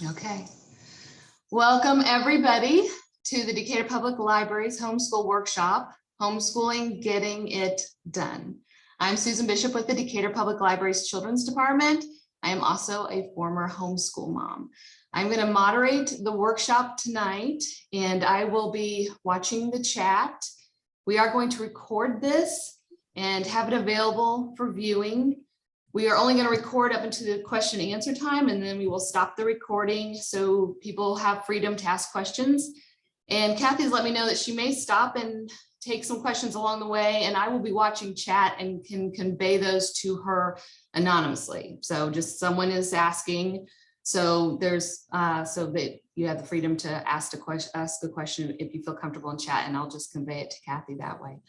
Okay. Welcome everybody to the Decatur Public Library's homeschool workshop, Homeschooling, Getting It Done. I'm Susan Bishop with the Decatur Public Library's Children's Department. I am also a former homeschool mom. I'm going to moderate the workshop tonight, and I will be watching the chat. We are going to record this and have it available for viewing. We are only going to record up into the question and answer time, and then we will stop the recording so people have freedom to ask questions. And Kathy's let me know that she may stop and take some questions along the way, and I will be watching chat and can convey those to her anonymously. So just someone is asking, so there's so that you have the freedom to ask a question if you feel comfortable in chat, and I'll just convey it to Kathy that way.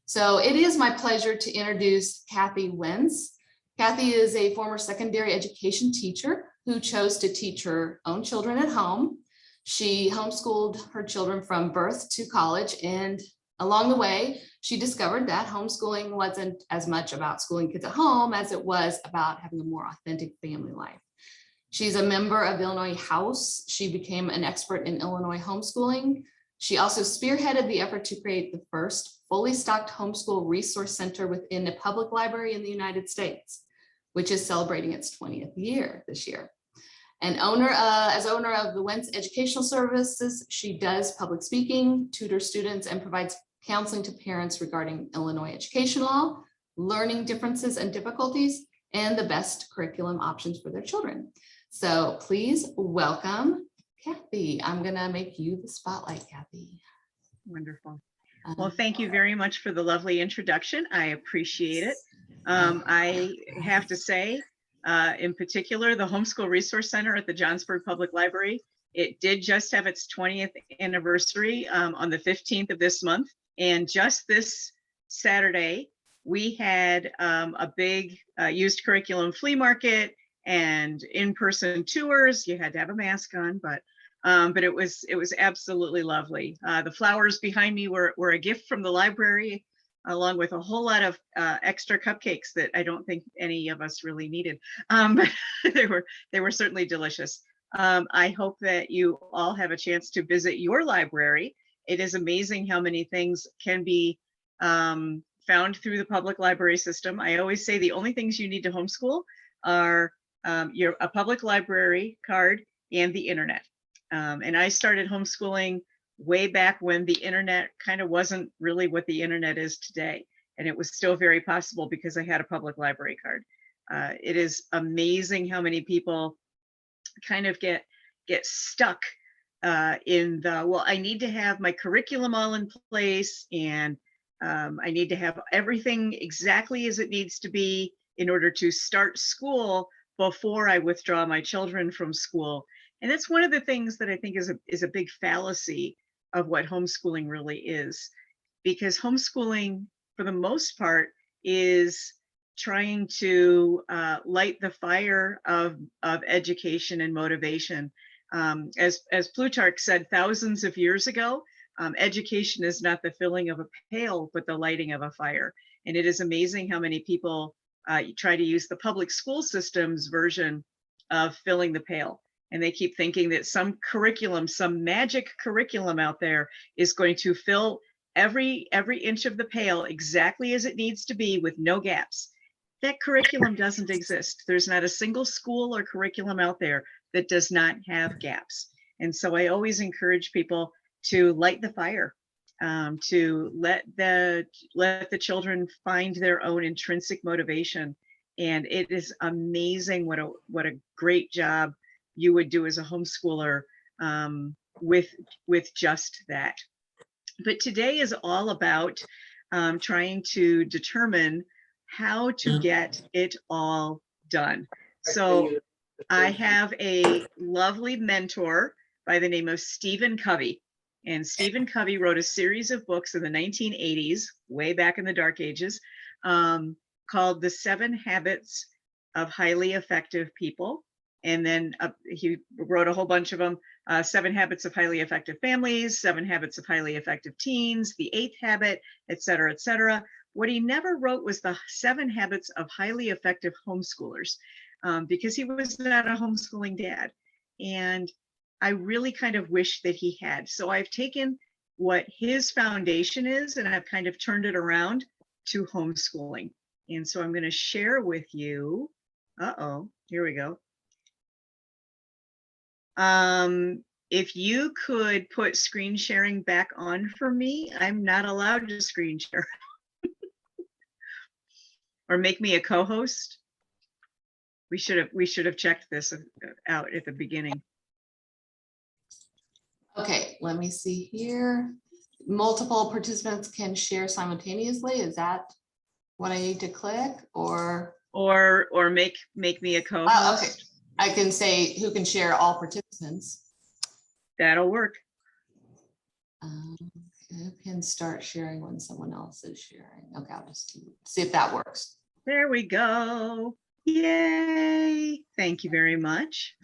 So it is my pleasure to introduce Kathy Wentz. Kathy is a former secondary education teacher who chose to teach her own children at home. She homeschooled her children from birth to college, and along the way, she discovered that homeschooling wasn't as much about schooling kids at home as it was about having a more authentic family life. She's a member of the Illinois House. She became an expert in Illinois homeschooling. She also spearheaded the effort to create the first fully stocked homeschool resource center within a public library in the United States, which is celebrating its 20th year this year. And as owner of the Wentz Educational Services, she does public speaking, tutors students, and provides counseling to parents regarding Illinois education law, learning differences and difficulties, and the best curriculum options for their children. So please welcome Kathy. I'm gonna make you the spotlight, Kathy. Wonderful. Well, thank you very much for the lovely introduction. I appreciate it. I have to say, in particular, the Homeschool Resource Center at the Johnsburg Public Library, it did just have its 20th anniversary on the 15th of this month. And just this Saturday, we had a big used curriculum flea market and in-person tours. You had to have a mask on, but it was absolutely lovely. The flowers behind me were a gift from the library, along with a whole lot of extra cupcakes that I don't think any of us really needed, but they were certainly delicious. I hope that you all have a chance to visit your library. It is amazing how many things can be found through the public library system. I always say the only things you need to homeschool are a public library card and the internet. And I started homeschooling way back when the internet kind of wasn't really what the internet is today. And it was still very possible because I had a public library card. It is amazing how many people kind of get stuck in the, well, I need to have my curriculum all in place, and I need to have everything exactly as it needs to be in order to start school before I withdraw my children from school. And that's one of the things that I think is a big fallacy of what homeschooling really is, because homeschooling, for the most part, is trying to light the fire of education and motivation. As Plutarch said thousands of years ago, education is not the filling of a pail, but the lighting of a fire. And it is amazing how many people try to use the public school system's version of filling the pail. And they keep thinking that some curriculum, some magic curriculum out there is going to fill every inch of the pail exactly as it needs to be with no gaps. That curriculum doesn't exist. There's not a single school or curriculum out there that does not have gaps. And so I always encourage people to light the fire, to let the children find their own intrinsic motivation. And it is amazing what a great job you would do as a homeschooler with just that. But today is all about trying to determine how to get it all done. So I have a lovely mentor by the name of Stephen Covey. And Stephen Covey wrote a series of books in the 1980s, way back in the dark ages, called The 7 Habits of Highly Effective People. And then he wrote a whole bunch of them, 7 Habits of Highly Effective Families, 7 Habits of Highly Effective Teens, The 8th Habit, et cetera, et cetera. What he never wrote was the 7 Habits of Highly Effective Homeschoolers, because he was not a homeschooling dad. and I really kind of wish that he had. So I've taken what his foundation is and I've kind of turned it around to homeschooling. And so I'm going to share with you, here we go. If you could put screen sharing back on for me, I'm not allowed to screen share. Or make me a co-host. We should have checked this out at the beginning. Okay, let me see here. Multiple participants can share simultaneously. Is that what I need to click or make me a co-host? Oh, okay. I can say who can share all participants. That'll work. Who can start sharing when someone else is sharing? Okay, I'll just see if that works. There we go. Yay. Thank you very much.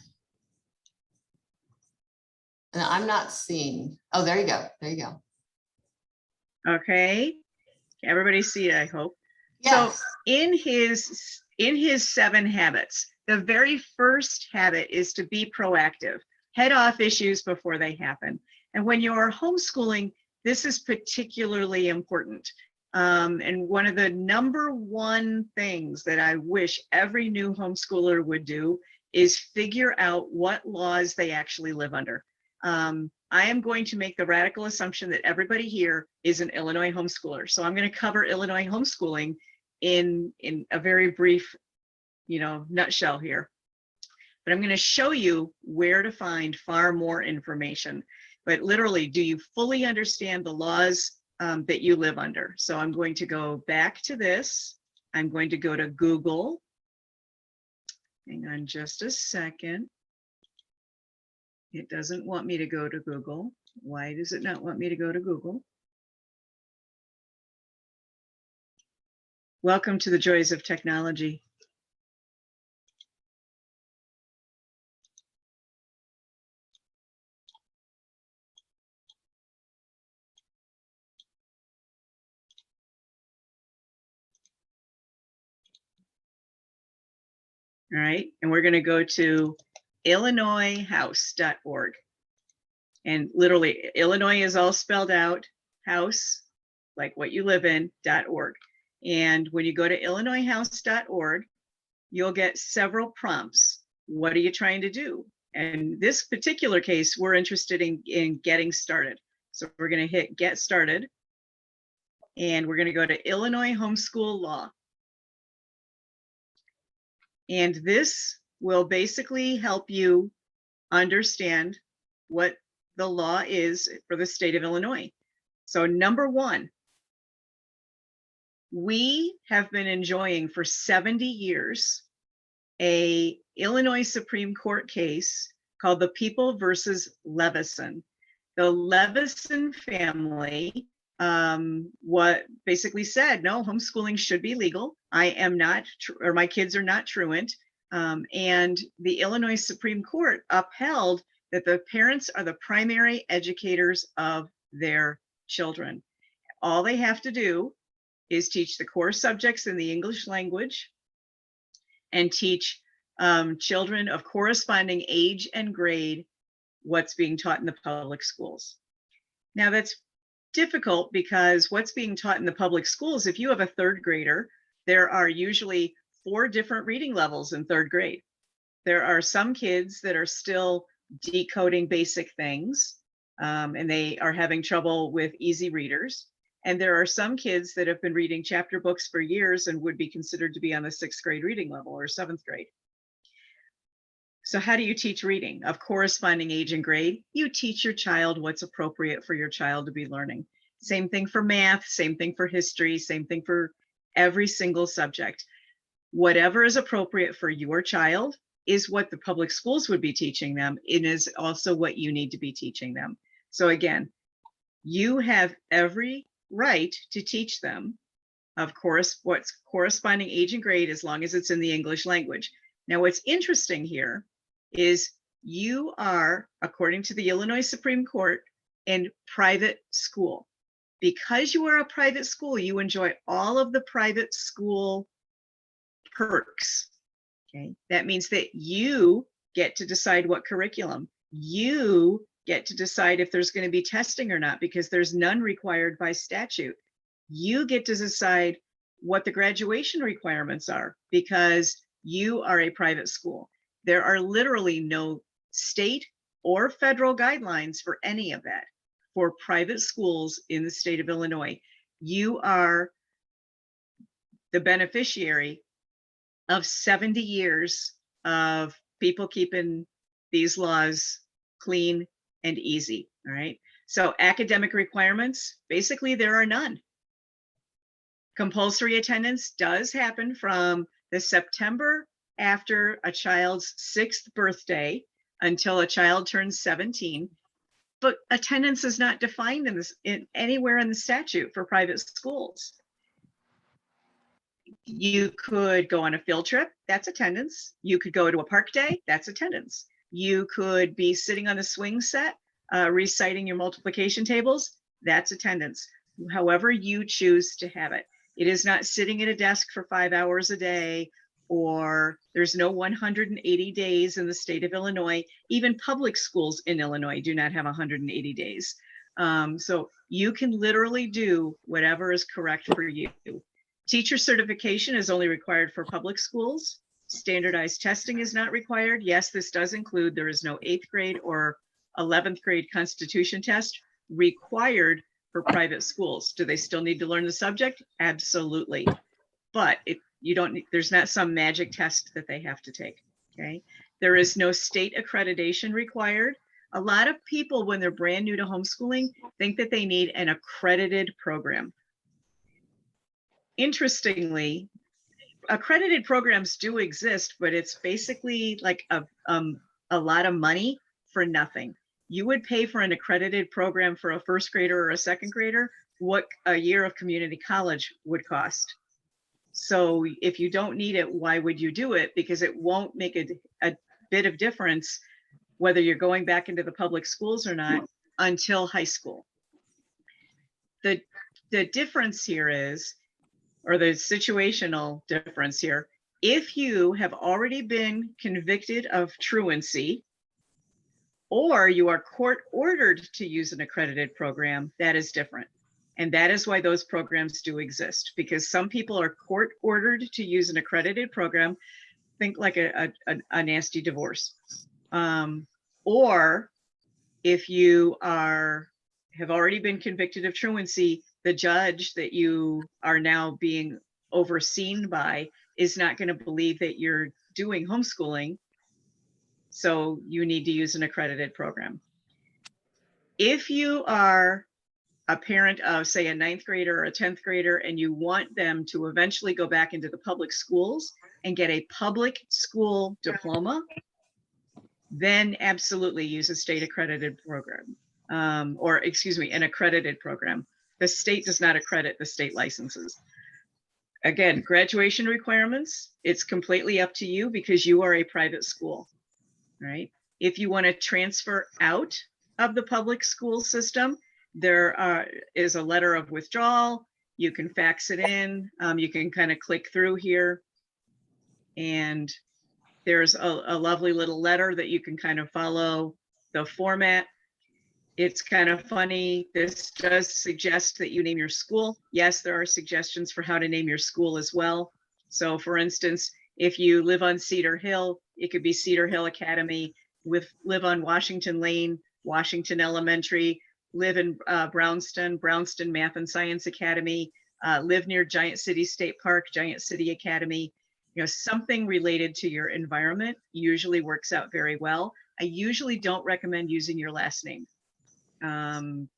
And I'm not seeing. Oh, there you go. There you go. Okay. Everybody see it, I hope. Yes. So in his 7 habits, the very first habit is to be proactive. Head off issues before they happen. And when you're homeschooling, this is particularly important. And one of the #1 things that I wish every new homeschooler would do is figure out what laws they actually live under. I am going to make the radical assumption that everybody here is an Illinois homeschooler. So I'm going to cover Illinois homeschooling in a very brief, nutshell here. But I'm going to show you where to find far more information. But literally, do you fully understand the laws that you live under? So I'm going to go back to this. I'm going to go to Google. Hang on just a second. It doesn't want me to go to Google. Why does it not want me to go to Google? Welcome to the joys of technology. All right, and we're going to go to illinoishouse.org. And literally, Illinois is all spelled out, house, like what you live in, .org. And when you go to illinoishouse.org, you'll get several prompts. What are you trying to do? And this particular case, we're interested in getting started. So we're going to hit get started. And we're going to go to Illinois Homeschool Law. And this will basically help you understand what the law is for the state of Illinois. So #1, we have been enjoying for 70 years a Illinois Supreme Court case called the People versus Levison. The Levison family what basically said, no, homeschooling should be legal. I am not, or my kids are not truant. And the Illinois Supreme Court upheld that the parents are the primary educators of their children. All they have to do is teach the core subjects in the English language and teach children of corresponding age and grade what's being taught in the public schools. Now that's difficult because what's being taught in the public schools, if you have a 3rd grader, there are usually 4 different reading levels in 3rd grade. There are some kids that are still decoding basic things and they are having trouble with easy readers. And there are some kids that have been reading chapter books for years and would be considered to be on the 6th grade reading level or 7th grade. So how do you teach reading of corresponding age and grade? You teach your child what's appropriate for your child to be learning. Same thing for math, same thing for history, same thing for every single subject. Whatever is appropriate for your child is what the public schools would be teaching them. It is also what you need to be teaching them. So again, you have every right to teach them, of course, what's corresponding age and grade as long as it's in the English language. Now, what's interesting here is you are, according to the Illinois Supreme Court, in private school. Because you are a private school, you enjoy all of the private school perks. Okay, that means that you get to decide what curriculum. You get to decide if there's going to be testing or not, because there's none required by statute. You get to decide what the graduation requirements are, because you are a private school. There are literally no state or federal guidelines for any of that for private schools in the state of Illinois. You are the beneficiary of 70 years of people keeping these laws clean and easy. All right. So academic requirements, basically there are none. Compulsory attendance does happen from the September after a child's 6th birthday until a child turns 17. But attendance is not defined in anywhere in the statute for private schools. You could go on a field trip, that's attendance. You could go to a park day, that's attendance. You could be sitting on the swing set, reciting your multiplication tables, that's attendance. However you choose to have it. It is not sitting at a desk for 5 hours a day, or there's no 180 days in the state of Illinois. Even public schools in Illinois do not have 180 days. So you can literally do whatever is correct for you. Teacher certification is only required for public schools. Standardized testing is not required. Yes, this does include, there is no 8th grade or 11th grade constitution test required for private schools. Do they still need to learn the subject? Absolutely. But there's not some magic test that they have to take, okay? There is no state accreditation required. A lot of people, when they're brand new to homeschooling, think that they need an accredited program. Interestingly, accredited programs do exist, but it's basically like a lot of money for nothing. You would pay for an accredited program for a 1st grader or a 2nd grader what a year of community college would cost. So if you don't need it, why would you do it? Because it won't make a bit of difference whether you're going back into the public schools or not until high school. The difference here is, or the situational difference here, if you have already been convicted of truancy, or you are court ordered to use an accredited program, that is different. And that is why those programs do exist, because some people are court ordered to use an accredited program. Think like a nasty divorce. Or if you have already been convicted of truancy, the judge that you are now being overseen by is not going to believe that you're doing homeschooling. So you need to use an accredited program. If you are a parent of, say, a 9th grader or a 10th grader, and you want them to eventually go back into the public schools and get a public school diploma, then absolutely use a state accredited program, or excuse me, an accredited program. The state does not accredit the state licenses. Again, graduation requirements, it's completely up to you because you are a private school, right? If you want to transfer out of the public school system, there is a letter of withdrawal. You can fax it in. You can kind of click through here, and there's a lovely little letter that you can kind of follow the format. It's kind of funny. This does suggest that you name your school. Yes, there are suggestions for how to name your school as well. So for instance, if you live on Cedar Hill, it could be Cedar Hill Academy. Live on Washington Lane, Washington Elementary. Live in Brownston Math and Science Academy. Live near Giant City State Park, Giant City Academy. You know, something related to your environment usually works out very well. I usually don't recommend using your last name.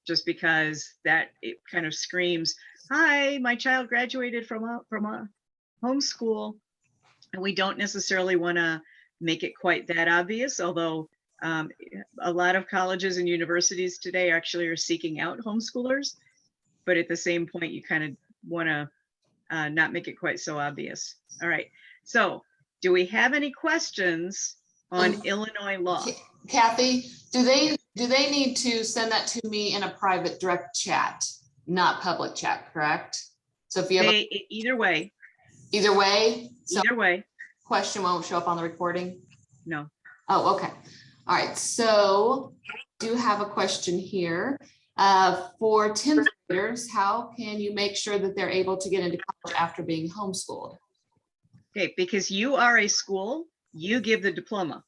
Just because that it kind of screams, hi, my child graduated from a homeschool, and we don't necessarily want to make it quite that obvious, although a lot of colleges and universities today actually are seeking out homeschoolers, but at the same point, you kind of want to not make it quite so obvious. All right, so do we have any questions on Illinois law? Kathy, do they need to send that to me in a private direct chat, not public chat, correct? So if you have either way, either way, question won't show up on the recording. No. Oh, okay. All right. So do have a question here. For 10th graders, how can you make sure that they're able to get into college after being homeschooled? Okay, because you are a school, you give the diploma.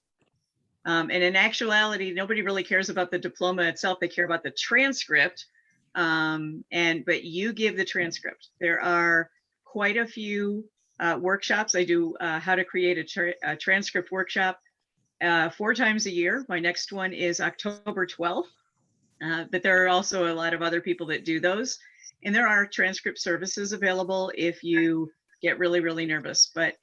And in actuality, nobody really cares about the diploma itself. They care about the transcript. But you give the transcript. There are quite a few workshops. I do how to create a transcript workshop 4 times a year. My next one is October 12th. But there are also a lot of other people that do those. And there are transcript services available if you get really, really nervous. But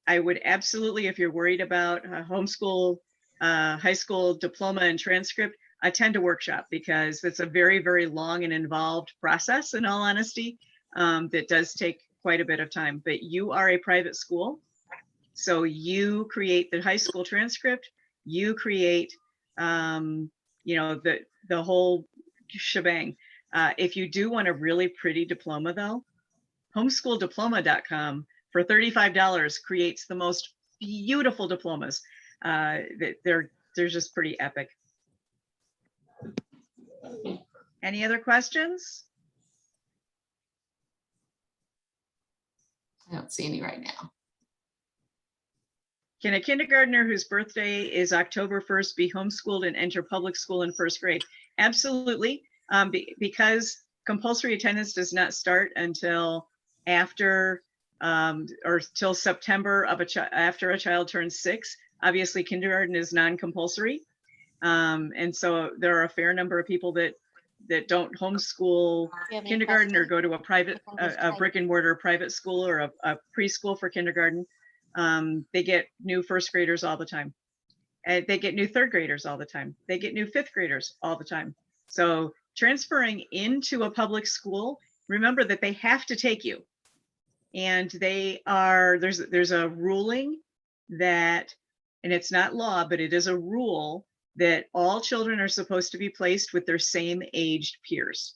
I would absolutely, if you're worried about homeschool, high school diploma and transcript, attend a workshop, because it's a very, very long and involved process, in all honesty, that does take quite a bit of time. But you are a private school, so you create the high school transcript, you create the whole shebang. If you do want a really pretty diploma though, homeschooldiploma.com for $35 creates the most beautiful diplomas. They're just pretty epic. Any other questions? I don't see any right now. Can a kindergartner whose birthday is October 1st be homeschooled and enter public school in 1st grade? Absolutely, because compulsory attendance does not start until after or till September of after a child turns 6. Obviously, kindergarten is non-compulsory, and so there are a fair number of people that don't homeschool kindergarten or go to a private, a brick and mortar private school or a preschool for kindergarten. They get new 1st graders all the time. And they get new 3rd graders all the time. They get new 5th graders all the time. So transferring into a public school, remember that they have to take you. And they are, there's a ruling that, and it's not law, but it is a rule that all children are supposed to be placed with their same aged peers.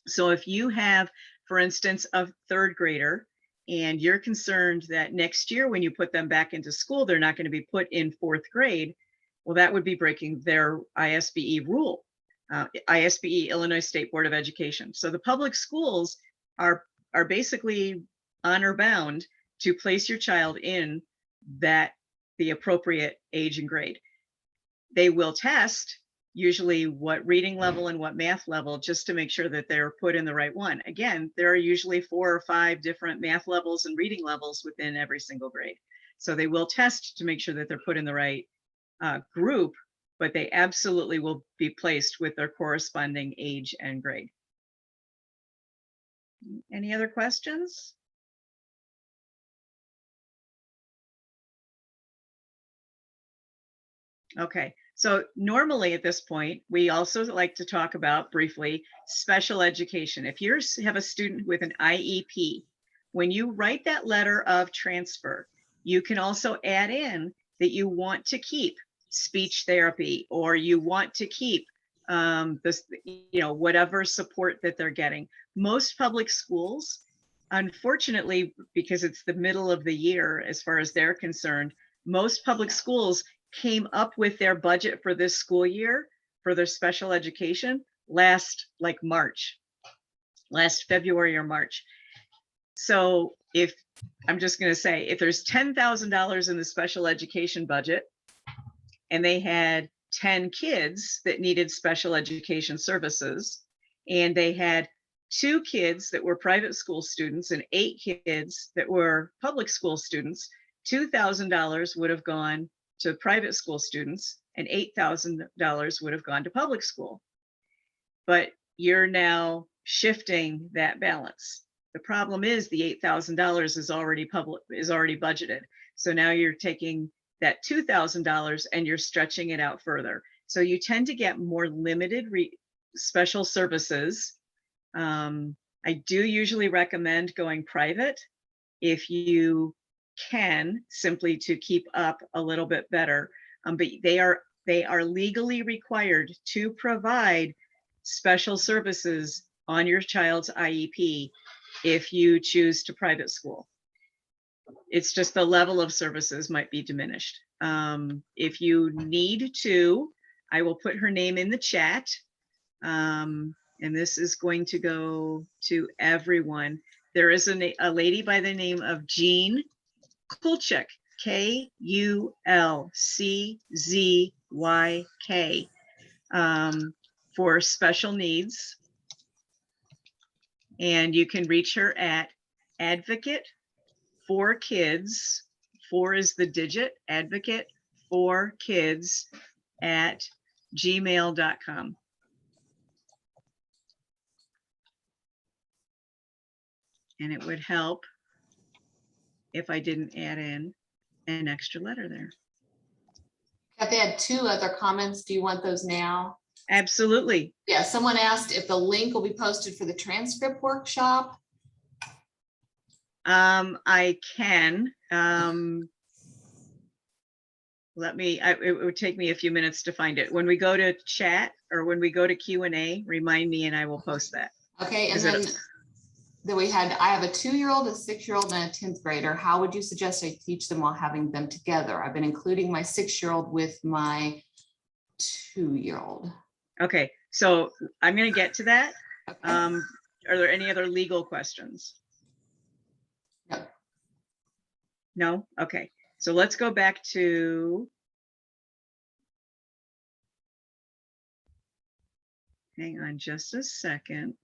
So if you have, for instance, a 3rd grader, and you're concerned that next year when you put them back into school, they're not going to be put in 4th grade, well, that would be breaking their ISBE rule, ISBE, Illinois State Board of Education. So the public schools are basically honor bound to place your child in the appropriate age and grade. They will test usually what reading level and what math level, just to make sure that they're put in the right one. Again, there are usually 4 or 5 different math levels and reading levels within every single grade. So they will test to make sure that they're put in the right group, but they absolutely will be placed with their corresponding age and grade. Any other questions? Okay, so normally at this point, we also like to talk about briefly special education. If you have a student with an IEP, when you write that letter of transfer, you can also add in that you want to keep speech therapy, or you want to keep whatever support that they're getting. Most public schools, unfortunately, because it's the middle of the year as far as they're concerned, most public schools came up with their budget for this school year for their special education last February or March. So if I'm just going to say, if there's $10,000 in the special education budget and they had 10 kids that needed special education services, and they had 2 kids that were private school students and 8 kids that were public school students, $2,000 would have gone to private school students and $8,000 would have gone to public school. But you're now shifting that balance. The problem is the $8,000 is already budgeted. So now you're taking that $2,000 and you're stretching it out further. So you tend to get more limited special services. I do usually recommend going private if you can, simply to keep up a little bit better. But they are legally required to provide special services on your child's IEP if you choose to private school. It's just the level of services might be diminished. If you need to, I will put her name in the chat. And this is going to go to everyone. There is a lady by the name of Jean Kulczyk, Kulczzyk, for special needs. And you can reach her at Advocate for Kids. 4 is the digit, Advocate for Kids at gmail.com. And it would help if I didn't add in an extra letter there. Kathy had 2 other comments. Do you want those now? Absolutely. Yeah, someone asked if the link will be posted for the transcript workshop. I can. It would take me a few minutes to find it. When we go to chat or when we go to Q&A, remind me and I will post that. Okay, and then I have a 2-year-old, a 6-year-old, and a 10th grader. How would you suggest I teach them while having them together? I've been including my 6-year-old with my 2-year-old. Okay, so I'm going to get to that. Okay. Are there any other legal questions? No. No? Okay, so let's go back to, hang on just a second.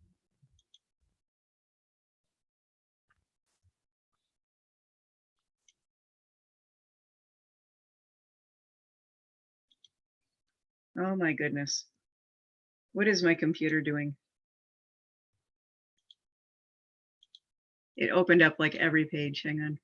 Oh my goodness. What is my computer doing? It opened up like every page. Hang on.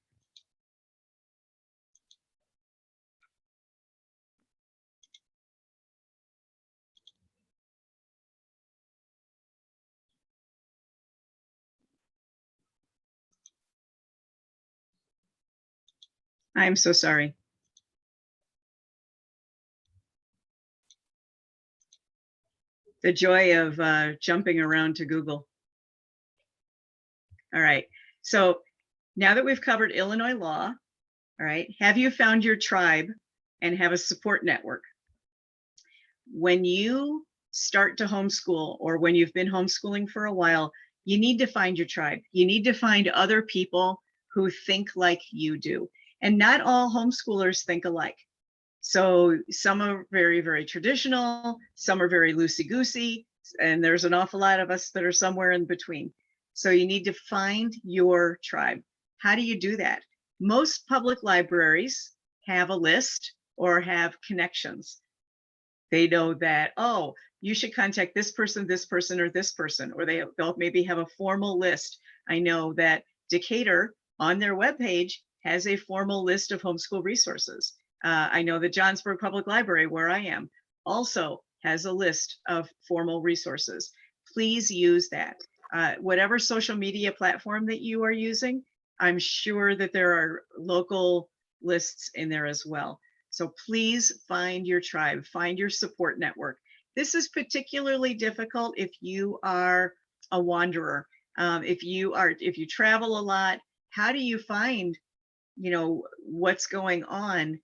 I'm so sorry. The joy of jumping around to Google. All right, so now that we've covered Illinois law, all right, have you found your tribe and have a support network? When you start to homeschool or when you've been homeschooling for a while, you need to find your tribe. You need to find other people who think like you do. And not all homeschoolers think alike. So some are very, very traditional, some are very loosey-goosey, and there's an awful lot of us that are somewhere in between. So you need to find your tribe. How do you do that? Most public libraries have a list or have connections. They know that, oh, you should contact this person, or this person, or they'll maybe have a formal list. I know that Decatur on their webpage has a formal list of homeschool resources. I know the Johnsburg Public Library, where I am, also has a list of formal resources. Please use that. Whatever social media platform that you are using, I'm sure that there are local lists in there as well. So please find your tribe, find your support network. This is particularly difficult if you are a wanderer. If you travel a lot, how do you find, what's going on?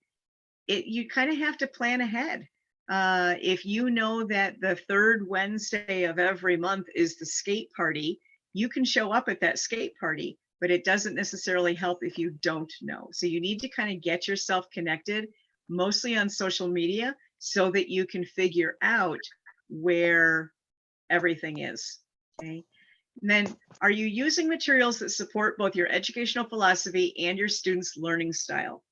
You kind of have to plan ahead. If you know that the 3rd Wednesday of every month is the skate party, you can show up at that skate party, but it doesn't necessarily help if you don't know. So you need to kind of get yourself connected, mostly on social media, so that you can figure out where everything is. Okay. And then, are you using materials that support both your educational philosophy and your students' learning style?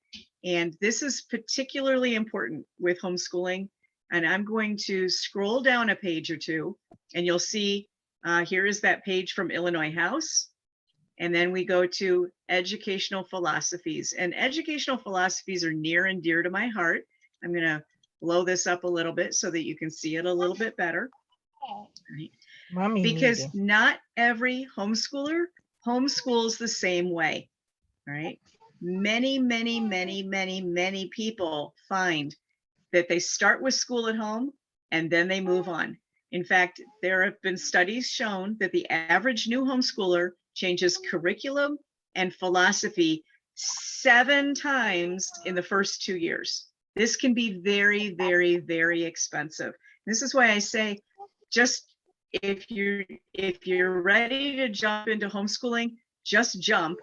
And this is particularly important with homeschooling. And I'm going to scroll down a page or two, and you'll see here is that page from Illinois House. And then we go to educational philosophies. And educational philosophies are near and dear to my heart. I'm going to blow this up a little bit so that you can see it a little bit better. Right? Mommy, because not every homeschooler homeschools the same way. All right. Many people find that they start with school at home and then they move on. In fact, there have been studies shown that the average new homeschooler changes curriculum and philosophy 7 times in the first 2 years. This can be very, very, very expensive. This is why I say, just if you're ready to jump into homeschooling, just jump.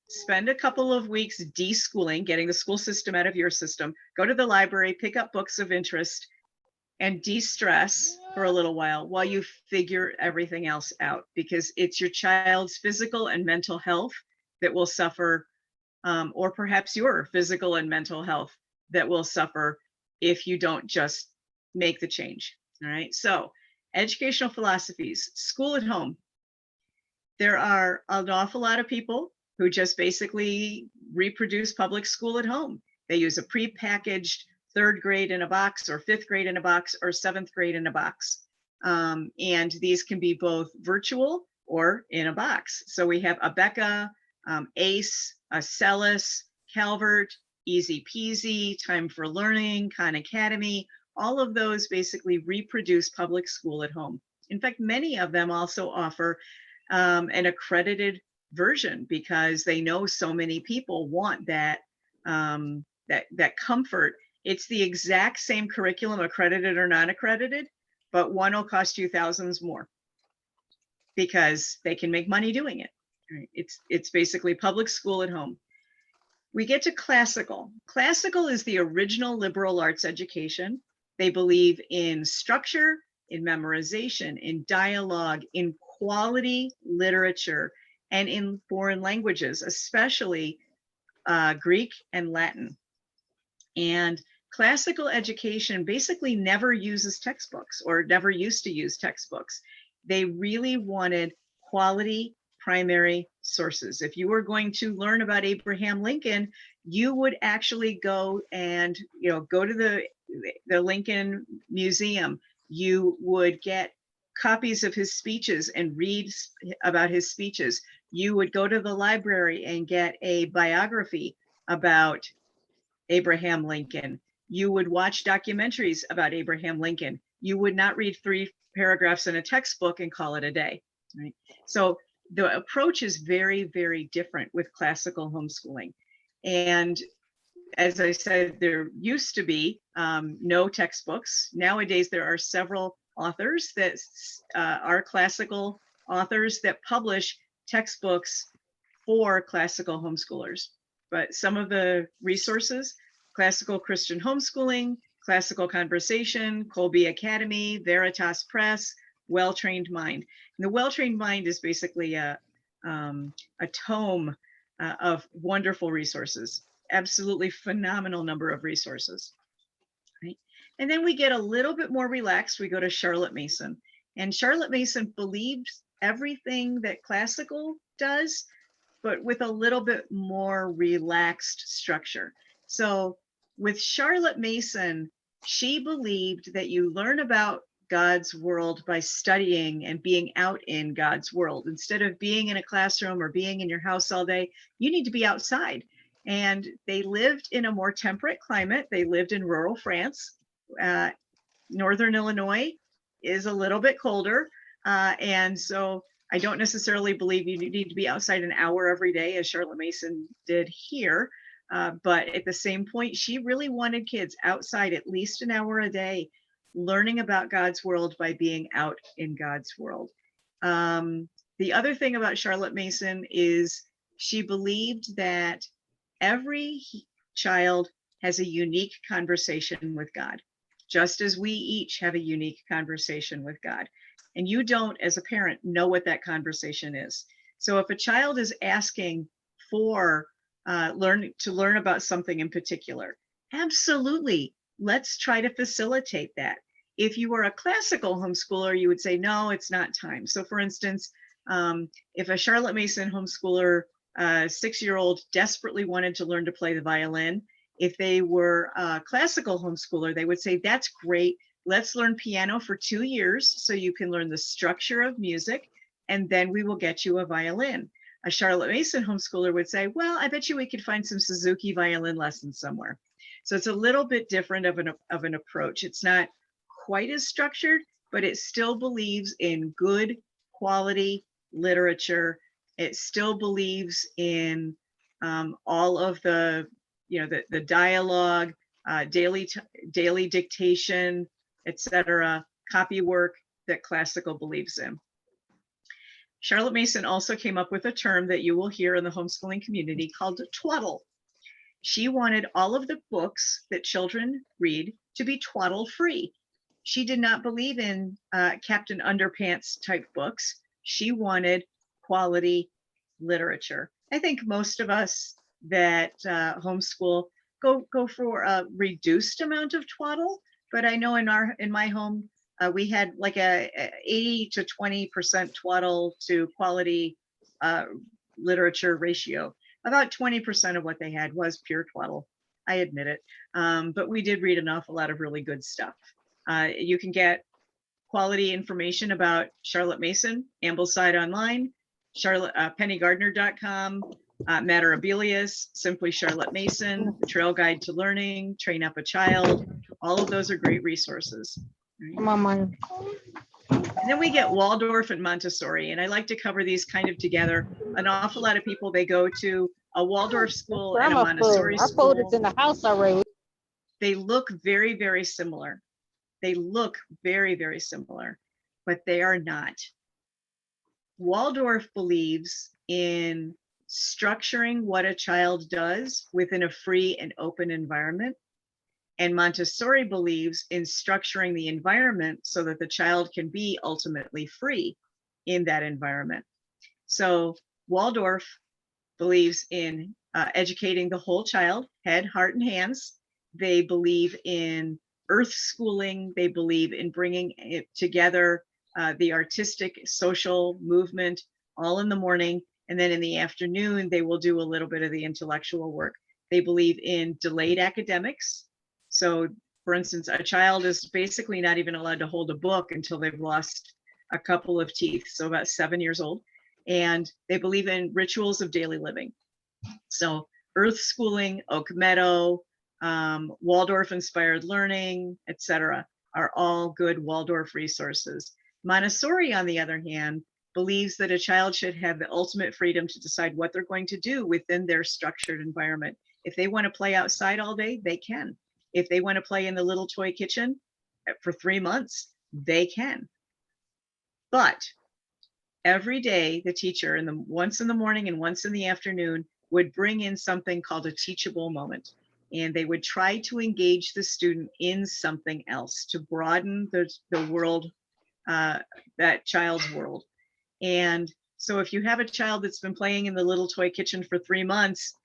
Spend a couple of weeks deschooling, getting the school system out of your system. Go to the library, pick up books of interest, and de-stress for a little while you figure everything else out, because it's your child's physical and mental health that will suffer, or perhaps your physical and mental health that will suffer if you don't just make the change. All right. So educational philosophies, school at home. There are an awful lot of people who just basically reproduce public school at home. They use a prepackaged 3rd grade in a box, or 5th grade in a box, or 7th grade in a box. And these can be both virtual or in a box. So we have Abeka, ACE, Acellus, Calvert, Easy Peasy, Time for Learning, Khan Academy. All of those basically reproduce public school at home. In fact, many of them also offer an accredited version, because they know so many people want that comfort. It's the exact same curriculum, accredited or non-accredited, but one will cost you thousands more because they can make money doing it. Right? It's basically public school at home. We get to classical. Classical is the original liberal arts education. They believe in structure, in memorization, in dialogue, in quality literature, and in foreign languages, especially Greek and Latin. And classical education basically never uses textbooks, or never used to use textbooks. They really wanted quality primary sources. If you were going to learn about Abraham Lincoln, you would actually go and go to the Lincoln Museum. You would get copies of his speeches and read about his speeches. You would go to the library and get a biography about Abraham Lincoln. You would watch documentaries about Abraham Lincoln. You would not read 3 paragraphs in a textbook and call it a day. Right? So the approach is very, very different with classical homeschooling. And as I said, there used to be no textbooks. Nowadays, there are several authors that are classical authors that publish textbooks for classical homeschoolers. But some of the resources: Classical Christian Homeschooling, Classical Conversation, Colby Academy, Veritas Press, Well-Trained Mind. And the Well-Trained Mind is basically a tome of wonderful resources. Absolutely phenomenal number of resources. Right? And then we get a little bit more relaxed. We go to Charlotte Mason. And Charlotte Mason believes everything that classical does, but with a little bit more relaxed structure. So with Charlotte Mason, she believed that you learn about God's world by studying and being out in God's world. Instead of being in a classroom or being in your house all day, you need to be outside. And they lived in a more temperate climate. They lived in rural France. Northern Illinois is a little bit colder. And so I don't necessarily believe you need to be outside an hour every day, as Charlotte Mason did here. But at the same point, she really wanted kids outside at least an hour a day, learning about God's world by being out in God's world. The other thing about Charlotte Mason is she believed that every child has a unique conversation with God, just as we each have a unique conversation with God. And you don't, as a parent, know what that conversation is. So if a child is asking for to learn about something in particular, absolutely, let's try to facilitate that. If you were a classical homeschooler, you would say, no, it's not time. So for instance, if a Charlotte Mason homeschooler, 6-year-old, desperately wanted to learn to play the violin, if they were a classical homeschooler, they would say, that's great. Let's learn piano for 2 years so you can learn the structure of music, and then we will get you a violin. A Charlotte Mason homeschooler would say, well, I bet you we could find some Suzuki violin lessons somewhere. So it's a little bit different of an approach. It's not quite as structured, but it still believes in good quality literature. It still believes in all of the, the dialogue, daily dictation, etc., copy work that classical believes in. Charlotte Mason also came up with a term that you will hear in the homeschooling community called Twaddle. She wanted all of the books that children read to be twaddle free. She did not believe in Captain Underpants type books. She wanted quality literature. I think most of us that homeschool go for a reduced amount of twaddle, but I know in my home we had like a 80 to 20% twaddle to quality literature ratio. About 20% of what they had was pure twaddle. I admit it, but we did read an awful lot of really good stuff. You can get quality information about Charlotte Mason, Ambleside Online, PennyGardner.com, Matter Abelius, Simply Charlotte Mason, The Trail Guide to Learning, Train Up a Child. All of those are great resources. Right? And then we get Waldorf and Montessori, and I like to cover these kind of together. An awful lot of people, they go to a Waldorf school and a Montessori school. Our food is in the house already. They look very, very similar. They look very, very similar, but they are not. Waldorf believes in structuring what a child does within a free and open environment. And Montessori believes in structuring the environment so that the child can be ultimately free in that environment. So Waldorf believes in educating the whole child, head, heart, and hands. They believe in earth schooling. They believe in bringing it together, the artistic, social movement, all in the morning. And then in the afternoon, they will do a little bit of the intellectual work. They believe in delayed academics. So, for instance, a child is basically not even allowed to hold a book until they've lost a couple of teeth, so about 7 years old. And they believe in rituals of daily living. So earth schooling, Oak Meadow, Waldorf-inspired learning, etc., are all good Waldorf resources. Montessori, on the other hand, believes that a child should have the ultimate freedom to decide what they're going to do within their structured environment. If they want to play outside all day, they can. If they want to play in the little toy kitchen for 3 months, they can. But every day, the teacher, once in the morning and once in the afternoon, would bring in something called a teachable moment. And they would try to engage the student in something else to broaden the world, that child's world. And so if you have a child that's been playing in the little toy kitchen for 3 months,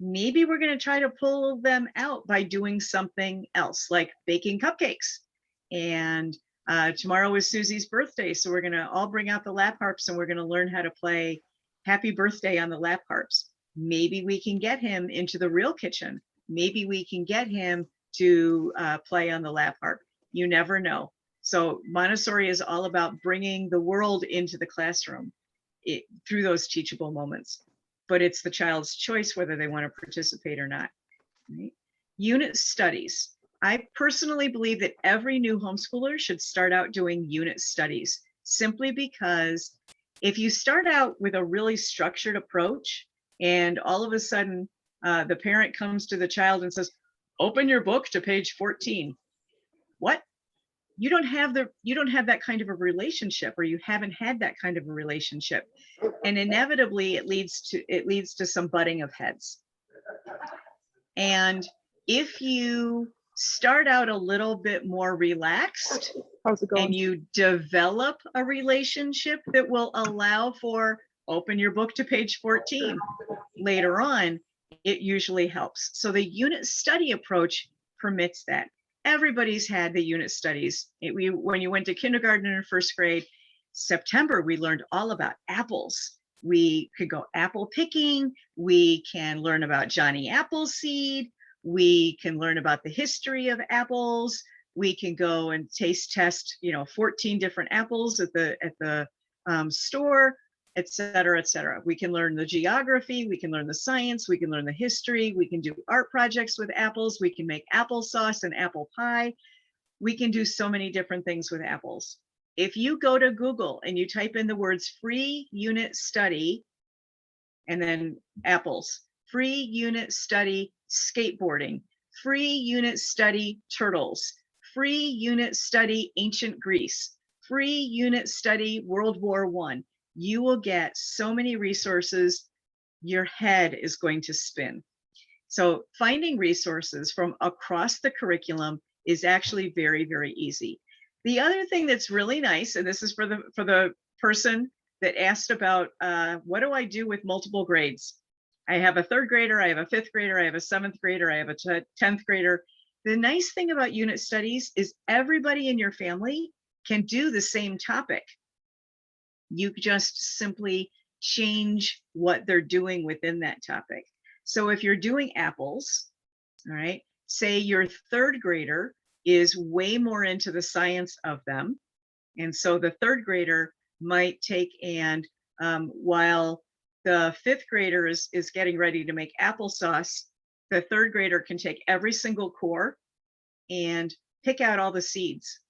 maybe we're going to try to pull them out by doing something else, like baking cupcakes. And tomorrow is Susie's birthday, so we're going to all bring out the lap harps and we're going to learn how to play Happy Birthday on the lap harps. Maybe we can get him into the real kitchen. Maybe we can get him to play on the lap harp. You never know. So Montessori is all about bringing the world into the classroom through those teachable moments. But it's the child's choice whether they want to participate or not. Right? Unit studies. I personally believe that every new homeschooler should start out doing unit studies, simply because if you start out with a really structured approach and all of a sudden the parent comes to the child and says, open your book to page 14. What? You don't have that kind of a relationship, or you haven't had that kind of a relationship. And inevitably it leads to some butting of heads. And if you start out a little bit more relaxed and you develop a relationship that will allow for open your book to page 14 later on, it usually helps. So the unit study approach permits that. Everybody's had the unit studies. When you went to kindergarten and first grade, September, we learned all about apples. We could go apple picking. We can learn about Johnny Appleseed. We can learn about the history of apples. We can go and taste test, 14 different apples at the store, et cetera, et cetera. We can learn the geography. We can learn the science. We can learn the history. We can do art projects with apples. We can make applesauce and apple pie. We can do so many different things with apples. If you go to Google and you type in the words free unit study and then apples, free unit study skateboarding, free unit study turtles, free unit study ancient Greece, free unit study World War I. You will get so many resources, your head is going to spin. So finding resources from across the curriculum is actually very, very easy. The other thing that's really nice, and this is for the person that asked about what do I do with multiple grades? I have a 3rd grader, I have a 5th grader, I have a 7th grader, I have a 10th grader. The nice thing about unit studies is everybody in your family can do the same topic. You just simply change what they're doing within that topic. So if you're doing apples, all right, say your 3rd grader is way more into the science of them. And so the 3rd grader might take and while the 5th grader is getting ready to make applesauce, the 3rd grader can take every single core and pick out all the seeds.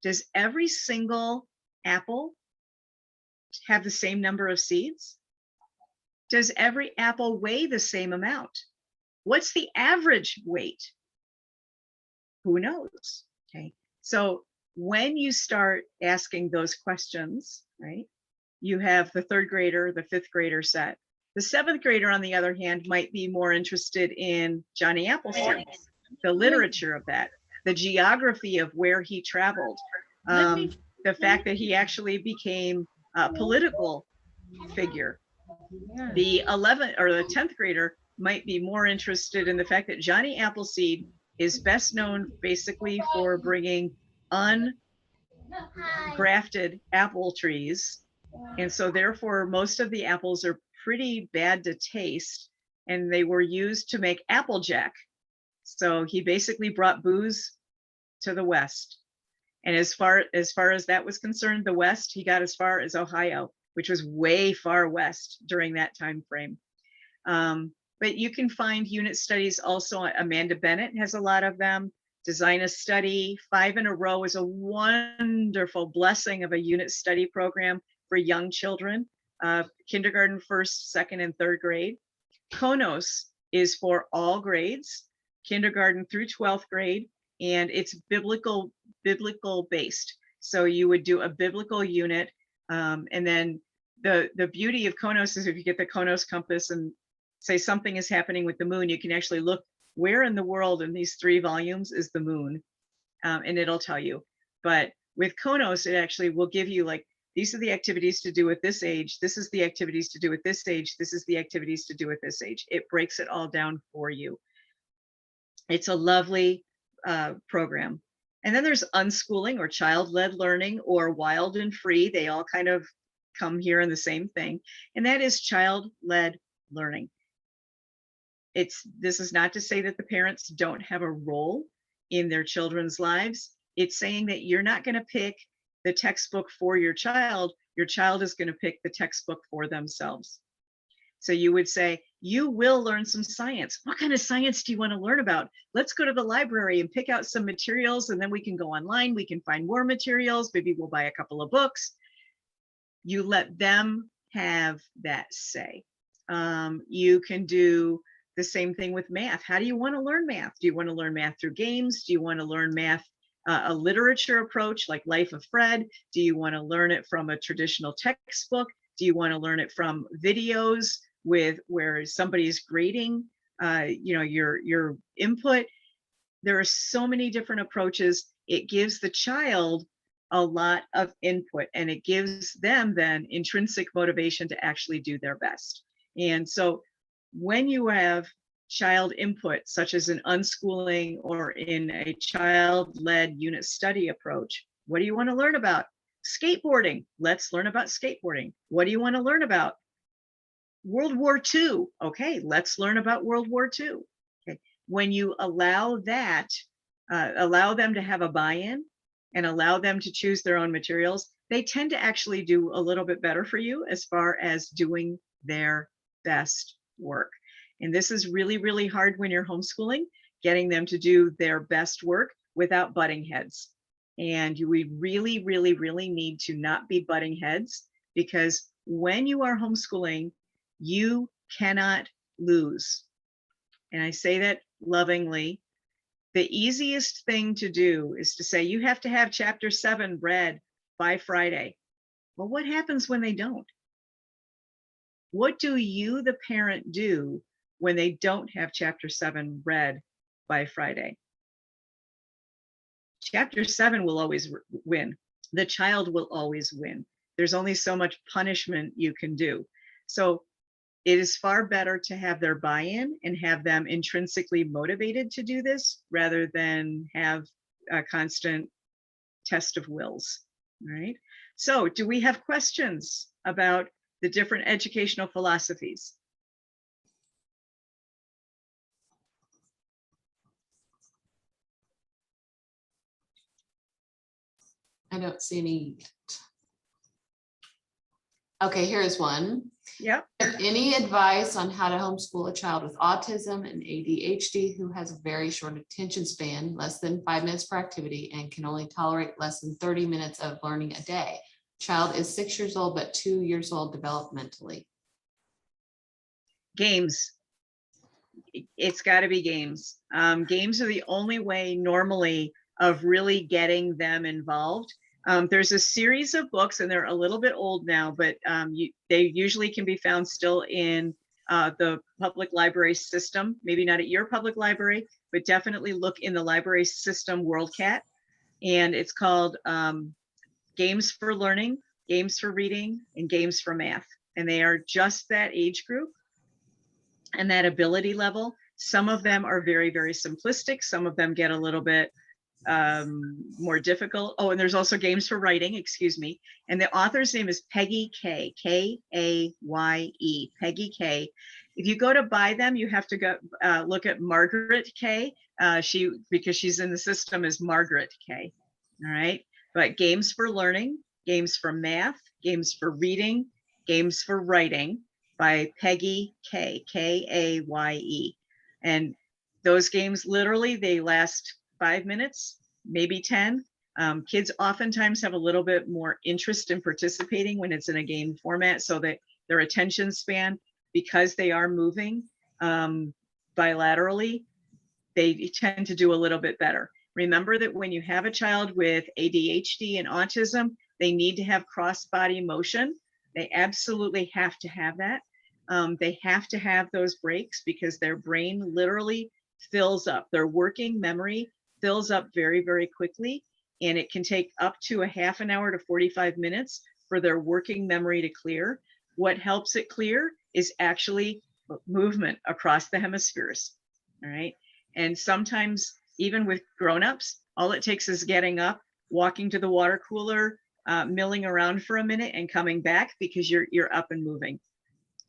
Does every single apple have the same number of seeds? Does every apple weigh the same amount? What's the average weight? Who knows? Okay. So when you start asking those questions, right, you have the 3rd grader, the 5th grader set. The 7th grader, on the other hand, might be more interested in Johnny Appleseed, the literature of that, the geography of where he traveled, the fact that he actually became a political figure. The 11th or the 10th grader might be more interested in the fact that Johnny Appleseed is best known basically for bringing ungrafted apple trees. And so therefore, most of the apples are pretty bad to taste, and they were used to make Applejack. So he basically brought booze to the West. And as far as that was concerned, the West, he got as far as Ohio, which was way far west during that time frame. But you can find unit studies also. Amanda Bennett has a lot of them. Design a Study, 5 in a Row is a wonderful blessing of a unit study program for young children, kindergarten, 1st, 2nd, and 3rd grade. Konos is for all grades, kindergarten through 12th grade, and it's biblical based. So you would do a biblical unit, and then the beauty of Konos is if you get the Konos compass and say something is happening with the moon, you can actually look where in the world in these 3 volumes is the moon, and it'll tell you. But with Konos, it actually will give you like, these are the activities to do at this age. This is the activities to do at this age. This is the activities to do at this age. It breaks it all down for you. It's a lovely program. And then there's unschooling or child-led learning or wild and free. They all kind of come here in the same thing. And that is child-led learning. This is not to say that the parents don't have a role in their children's lives. It's saying that you're not going to pick the textbook for your child is going to pick the textbook for themselves. So you would say, you will learn some science. What kind of science do you want to learn about? Let's go to the library and pick out some materials, and then we can go online. We can find more materials. Maybe we'll buy a couple of books. You let them have that say. You can do the same thing with math. How do you want to learn math? Do you want to learn math through games? Do you want to learn math a literature approach like Life of Fred? Do you want to learn it from a traditional textbook? Do you want to learn it from videos where somebody's grading your input? There are so many different approaches. It gives the child a lot of input, and it gives them then intrinsic motivation to actually do their best. And so when you have child input, such as an unschooling or in a child-led unit study approach, what do you want to learn about? Skateboarding. Let's learn about skateboarding. What do you want to learn about? World War II. Okay, let's learn about World War II. Okay. When you allow that, allow them to have a buy-in and allow them to choose their own materials, they tend to actually do a little bit better for you as far as doing their best work. And this is really, really hard when you're homeschooling, getting them to do their best work without butting heads. And we really, really, really need to not be butting heads, because when you are homeschooling, you cannot lose. and I say that lovingly, the easiest thing to do is to say, you have to have chapter 7 read by Friday. Well, what happens when they don't? What do you, the parent, do when they don't have chapter 7 read by Friday? Chapter 7 will always win. The child will always win. There's only so much punishment you can do. So it is far better to have their buy-in and have them intrinsically motivated to do this rather than have a constant test of wills, right? So do we have questions about the different educational philosophies? I don't see any yet. Okay, here's one. Yep. Any advice on how to homeschool a child with autism and ADHD who has a very short attention span, less than 5 minutes per activity, and can only tolerate less than 30 minutes of learning a day? Child is 6 years old, but 2 years old developmentally. Games. It's got to be games. Games are the only way normally of really getting them involved. There's a series of books, and they're a little bit old now, but they usually can be found still in the public library system. Maybe not at your public library, but definitely look in the library system WorldCat. And it's called Games for Learning, Games for Reading, and Games for Math. And they are just that age group and that ability level. Some of them are very, very simplistic. Some of them get a little bit more difficult. Oh, and there's also Games for Writing, excuse me. And the author's name is Peggy K, K-A-Y-E, Peggy K. If you go to buy them, you have to go look at Margaret K, because she's in the system as Margaret K, all right? But Games for Learning, Games for Math, Games for Reading, Games for Writing by Peggy K, K-A-Y-E. And those games, literally, they last 5 minutes, maybe 10. Kids oftentimes have a little bit more interest in participating when it's in a game format, so that their attention span, because they are moving bilaterally, they tend to do a little bit better. Remember that when you have a child with ADHD and autism, they need to have cross-body motion. They absolutely have to have that. They have to have those breaks because their brain literally fills up. Their working memory fills up very, very quickly, and it can take up to a half an hour to 45 minutes for their working memory to clear. What helps it clear is actually movement across the hemispheres, all right? And sometimes even with grown-ups, all it takes is getting up, walking to the water cooler, milling around for a minute and coming back because you're up and moving.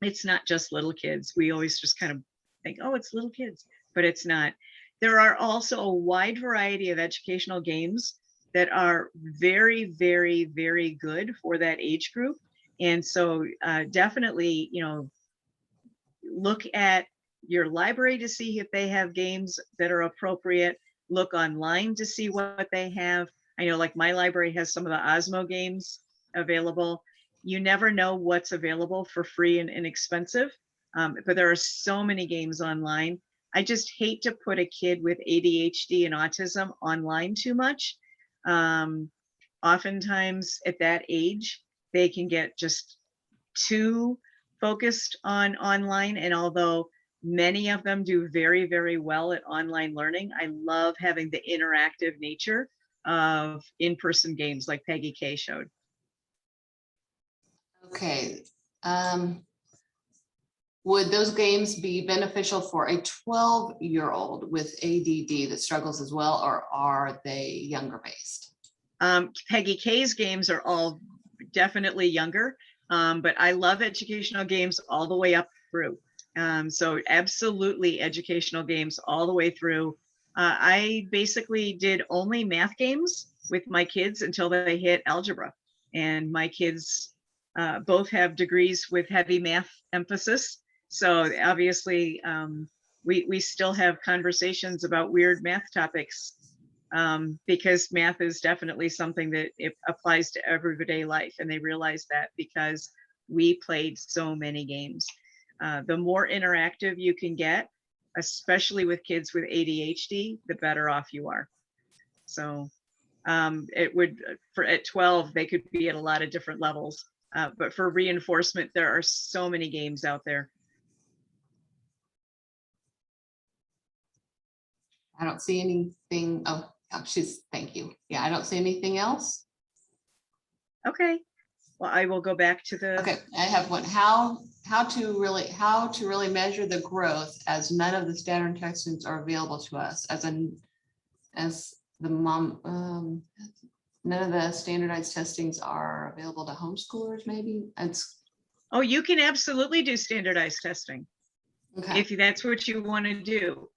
It's not just little kids. We always just kind of think, oh, it's little kids, but it's not. There are also a wide variety of educational games that are very, very, very good for that age group. And so definitely, look at your library to see if they have games that are appropriate. Look online to see what they have. I know, like, my library has some of the Osmo games available. You never know what's available for free and inexpensive, but there are so many games online. I just hate to put a kid with ADHD and autism online too much. Oftentimes at that age, they can get just too focused on online. And although many of them do very, very well at online learning, I love having the interactive nature of in-person games like Peggy K showed. Okay. Would those games be beneficial for a 12-year-old with ADD that struggles as well, or are they younger based? Peggy K's games are all definitely younger, but I love educational games all the way up through. So absolutely educational games all the way through. I basically did only math games with my kids until they hit algebra. And my kids both have degrees with heavy math emphasis. So obviously we still have conversations about weird math topics because math is definitely something that it applies to everyday life. And they realize that because we played so many games. The more interactive you can get, especially with kids with ADHD, the better off you are. So it would, at 12, they could be at a lot of different levels. But for reinforcement, there are so many games out there. I don't see anything. Oh, thank you. Yeah, I don't see anything else. Okay. Well, I will go back to the. Okay, I have one. How to really measure the growth as none of the standard textbooks are available to us none of the standardized testings are available to homeschoolers. Maybe Oh, you can absolutely do standardized testing. Okay. If that's what you want to do.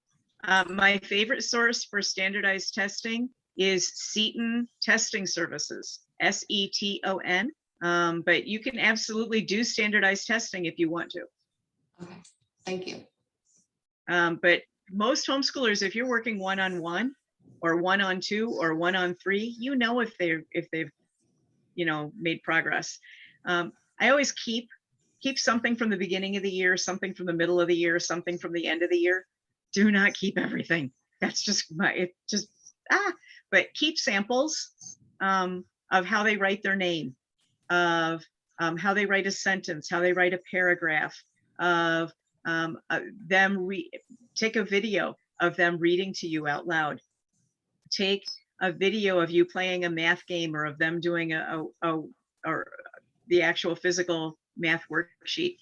My favorite source for standardized testing is Seton Testing Services, SETON. But you can absolutely do standardized testing if you want to. Okay, thank you. But most homeschoolers, if you're working one-on-one or one-on-two or one-on-three, if they've made progress. I always keep something from the beginning of the year, something from the middle of the year, something from the end of the year. Do not keep everything. That's just but keep samples of how they write their name, of how they write a sentence, how they write a paragraph, of take a video of them reading to you out loud. Take a video of you playing a math game or of them doing or the actual physical math worksheet.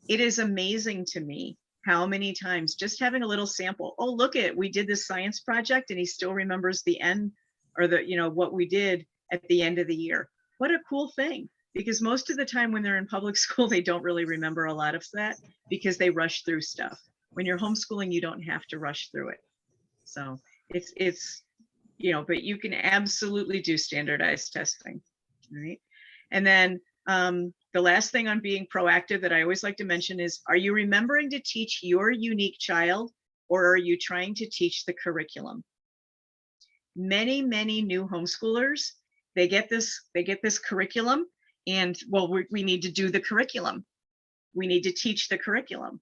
It is amazing to me how many times just having a little sample, oh, look we did this science project and he still remembers the end or what we did at the end of the year. What a cool thing. Because most of the time when they're in public school, they don't really remember a lot of that because they rush through stuff. When you're homeschooling, you don't have to rush through it. So it's but you can absolutely do standardized testing, right? And then the last thing on being proactive that I always like to mention is, are you remembering to teach your unique child, or are you trying to teach the curriculum? Many new homeschoolers, they get this curriculum, and well, we need to do the curriculum. We need to teach the curriculum.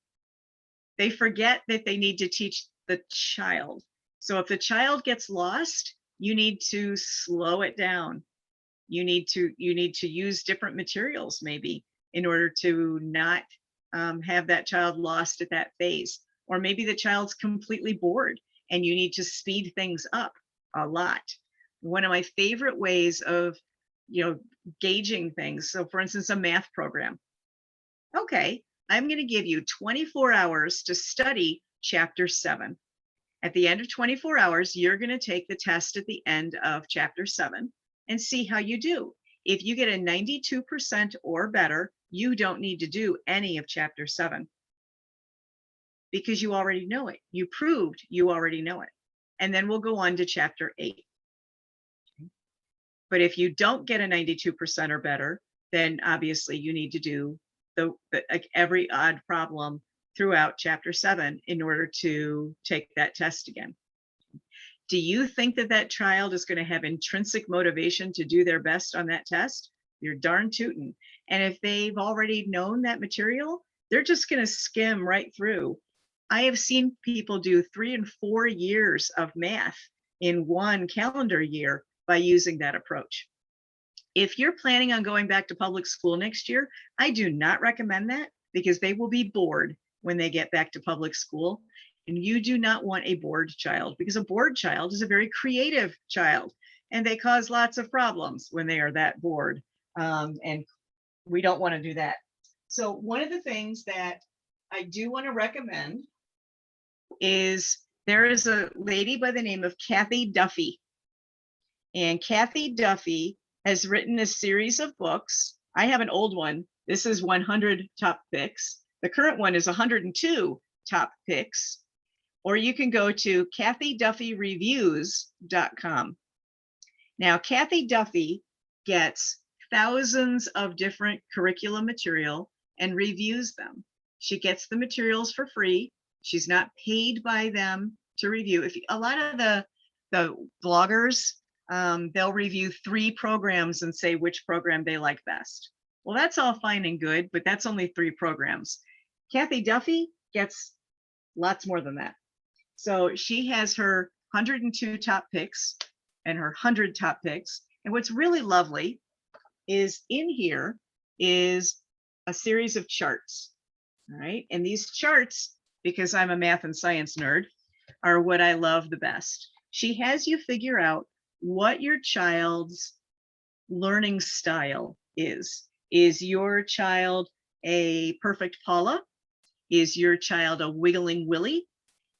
They forget that they need to teach the child. So if the child gets lost, you need to slow it down. You need to use different materials maybe in order to not have that child lost at that phase. Or maybe the child's completely bored and you need to speed things up a lot. One of my favorite ways of gauging things. So for instance, a math program. Okay, I'm going to give you 24 hours to study chapter 7. At the end of 24 hours, you're going to take the test at the end of chapter 7 and see how you do. If you get a 92% or better, you don't need to do any of chapter 7 because you already know it. You proved you already know it. And then we'll go on to chapter 8. But if you don't get a 92% or better, then obviously you need to do every odd problem throughout chapter 7 in order to take that test again. Do you think that child is going to have intrinsic motivation to do their best on that test? You're darn tootin'. And if they've already known that material, they're just going to skim right through. I have seen people do 3 and 4 years of math in one calendar year by using that approach. If you're planning on going back to public school next year, I do not recommend that because they will be bored when they get back to public school. And you do not want a bored child, because a bored child is a very creative child and they cause lots of problems when they are that bored. And we don't want to do that. So one of the things that I do want to recommend is there is a lady by the name of Kathy Duffy. And Kathy Duffy has written a series of books. I have an old one. This is 100 top picks. The current one is 102 top picks. Or you can go to kathyduffyreviews.com. Now, Kathy Duffy gets thousands of different curriculum material and reviews them. She gets the materials for free. She's not paid by them to review. A lot of the bloggers, they'll review 3 programs and say which program they like best. Well, that's all fine and good, but that's only 3 programs. Kathy Duffy gets lots more than that. So she has her 102 top picks and her 100 top picks. And what's really lovely is in here is a series of charts. All right. And these charts, because I'm a math and science nerd, are what I love the best. She has you figure out what your child's learning style is. Is your child a perfect Paula? Is your child a wiggling Willie?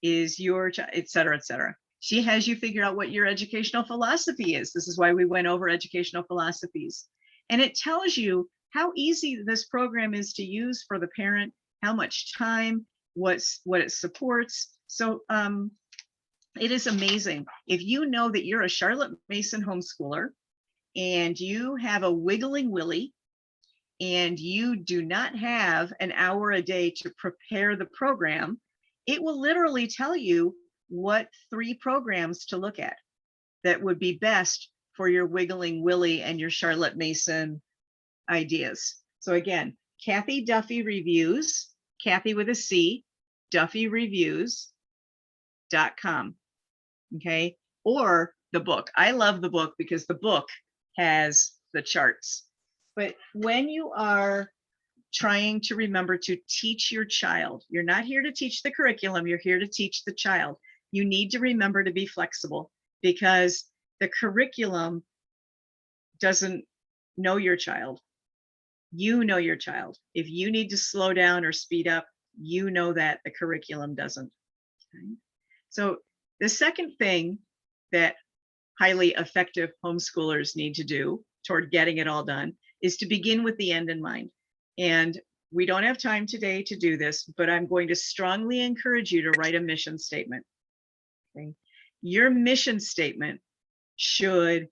Is your child, et cetera, et cetera. She has you figure out what your educational philosophy is. This is why we went over educational philosophies. And it tells you how easy this program is to use for the parent, how much time, what it supports. So it is amazing. If you know that you're a Charlotte Mason homeschooler and you have a wiggling Willie and you do not have an hour a day to prepare the program, it will literally tell you what 3 programs to look at that would be best for your wiggling Willie and your Charlotte Mason ideas. So again, Kathy Duffy Reviews, Kathy with a C, DuffyReviews.com. Okay, or the book. I love the book because the book has the charts. But when you are trying to remember to teach your child, you're not here to teach the curriculum, you're here to teach the child. You need to remember to be flexible because the curriculum doesn't know your child. You know your child. If you need to slow down or speed up, you know that the curriculum doesn't. Okay? So the second thing that highly effective homeschoolers need to do toward getting it all done is to begin with the end in mind. And we don't have time today to do this, but I'm going to strongly encourage you to write a mission statement. Okay? Your mission statement should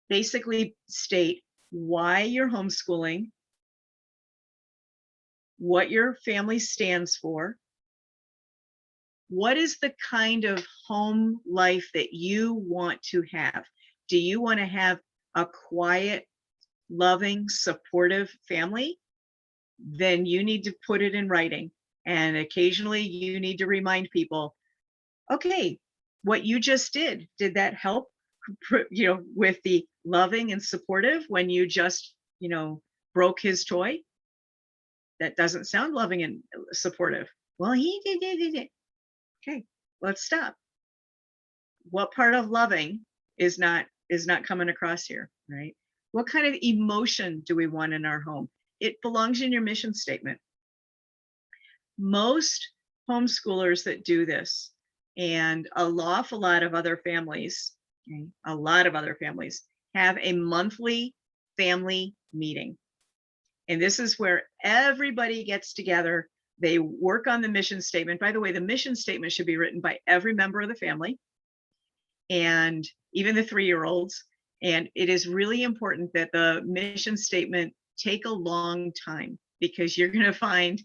basically state why you're homeschooling, what your family stands for, what is the kind of home life that you want to have? Do you want to have a quiet, loving, supportive family? Then you need to put it in writing. And occasionally you need to remind people, okay, what you just did that help, with the loving and supportive when you just, broke his toy? That doesn't sound loving and supportive. Well, he did. Okay, let's stop. What part of loving is not coming across here, right? What kind of emotion do we want in our home? It belongs in your mission statement. Most homeschoolers that do this, and an awful lot of other families, okay, have a monthly family meeting. And this is where everybody gets together. They work on the mission statement. By the way, the mission statement should be written by every member of the family and even the 3-year-olds. And it is really important that the mission statement take a long time because you're going to find,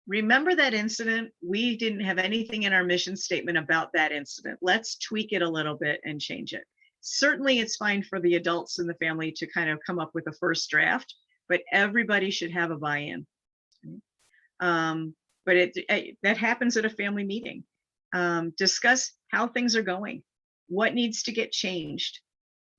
remember that incident? We didn't have anything in our mission statement about that incident. Let's tweak it a little bit and change it. Certainly it's fine for the adults in the family to kind of come up with a first draft, but everybody should have a buy-in. But that happens at a family meeting. Discuss how things are going, what needs to get changed.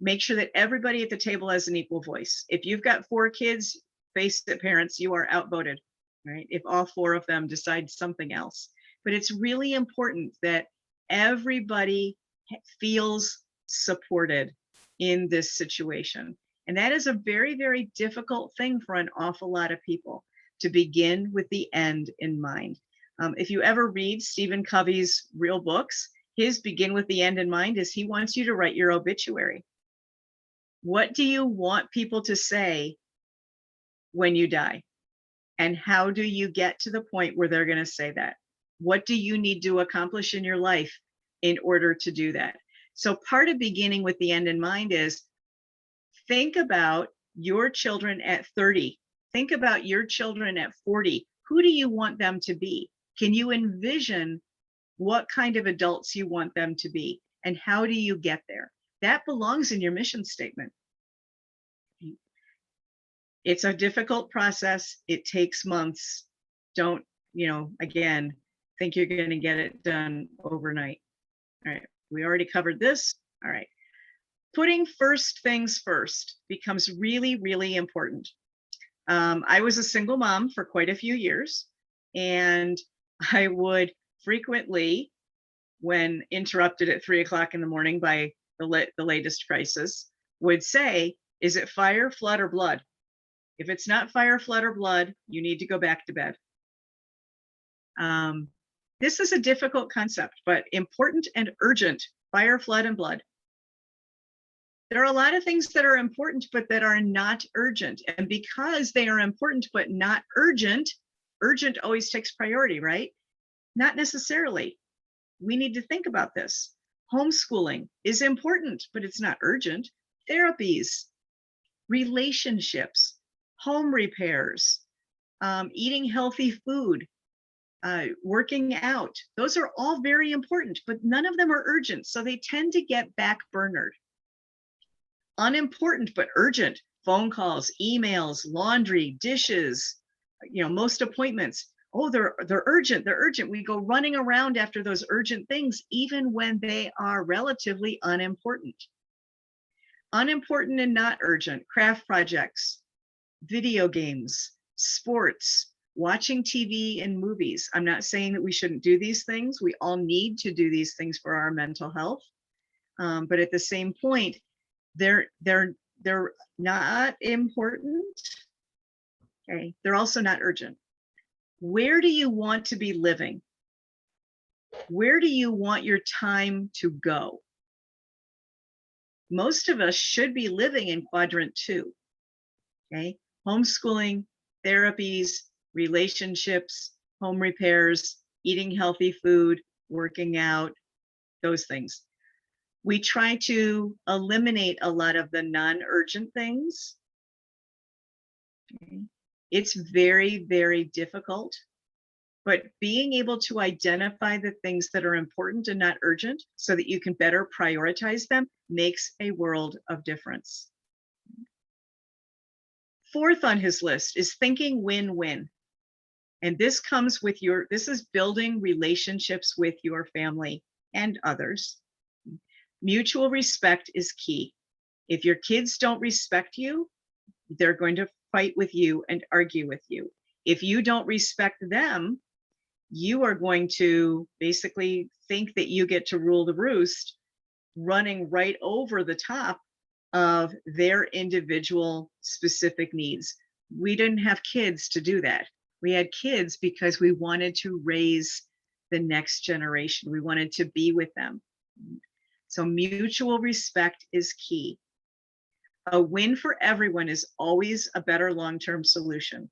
Make sure that everybody at the table has an equal voice. If you've got 4 kids, face it, parents, you are outvoted, right? If all 4 of them decide something else. But it's really important that everybody feels supported in this situation. And that is a very, very difficult thing for an awful lot of people, to begin with the end in mind. If you ever read Stephen Covey's real books, his begin with the end in mind is he wants you to write your obituary. What do you want people to say when you die? And how do you get to the point where they're going to say that? What do you need to accomplish in your life in order to do that? So part of beginning with the end in mind is think about your children at 30. Think about your children at 40. Who do you want them to be? Can you envision what kind of adults you want them to be? And how do you get there? That belongs in your mission statement. It's a difficult process. It takes months. Don't again, think you're going to get it done overnight. All right, we already covered this. All right. Putting first things first becomes really, really important. I was a single mom for quite a few years, and I would frequently, when interrupted at 3 o'clock in the morning by the latest crisis, would say, is it fire, flood, or blood? If it's not fire, flood, or blood, you need to go back to bed. This is a difficult concept, but important and urgent: fire, flood, and blood. There are a lot of things that are important, but that are not urgent. And because they are important, but not urgent, urgent always takes priority, right? Not necessarily. We need to think about this. Homeschooling is important, but it's not urgent. Therapies, relationships, home repairs, eating healthy food, working out. Those are all very important, but none of them are urgent. So they tend to get backburnered. Unimportant but urgent: phone calls, emails, laundry, dishes, most appointments. Oh, they're urgent. They're urgent. We go running around after those urgent things, even when they are relatively unimportant. Unimportant and not urgent: craft projects, video games, sports, watching TV and movies. I'm not saying that we shouldn't do these things. We all need to do these things for our mental health. But at the same point, they're not important. Okay, they're also not urgent. Where do you want to be living? Where do you want your time to go? Most of us should be living in quadrant 2. Okay, homeschooling, therapies, relationships, home repairs, eating healthy food, working out, those things. We try to eliminate a lot of the non-urgent things. Okay. It's very, very difficult, but being able to identify the things that are important and not urgent so that you can better prioritize them makes a world of difference. Fourth on his list is thinking win-win. And this comes with this is building relationships with your family and others. Mutual respect is key. If your kids don't respect you, they're going to fight with you and argue with you. If you don't respect them, you are going to basically think that you get to rule the roost, running right over the top of their individual specific needs. We didn't have kids to do that. We had kids because we wanted to raise the next generation. We wanted to be with them. So mutual respect is key. A win for everyone is always a better long-term solution.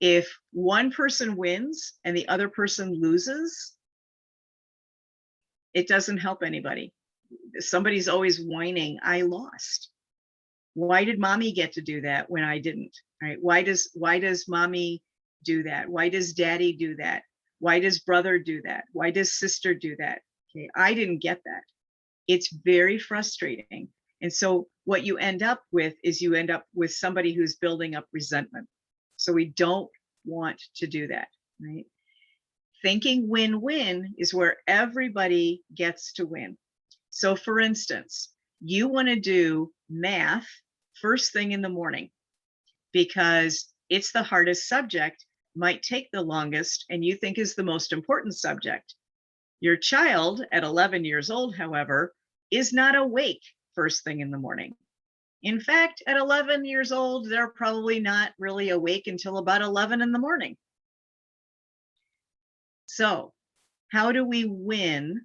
If one person wins and the other person loses, it doesn't help anybody. Somebody's always whining, I lost. Why did mommy get to do that when I didn't? Right? Why does mommy do that? Why does daddy do that? Why does brother do that? Why does sister do that? Okay, I didn't get that. It's very frustrating. And so what you end up with is you end up with somebody who's building up resentment. So we don't want to do that, right? Thinking win-win is where everybody gets to win. So for instance, you want to do math first thing in the morning because it's the hardest subject, might take the longest, and you think is the most important subject. Your child at 11 years old, however, is not awake first thing in the morning. In fact, at 11 years old, they're probably not really awake until about 11 in the morning. So how do we win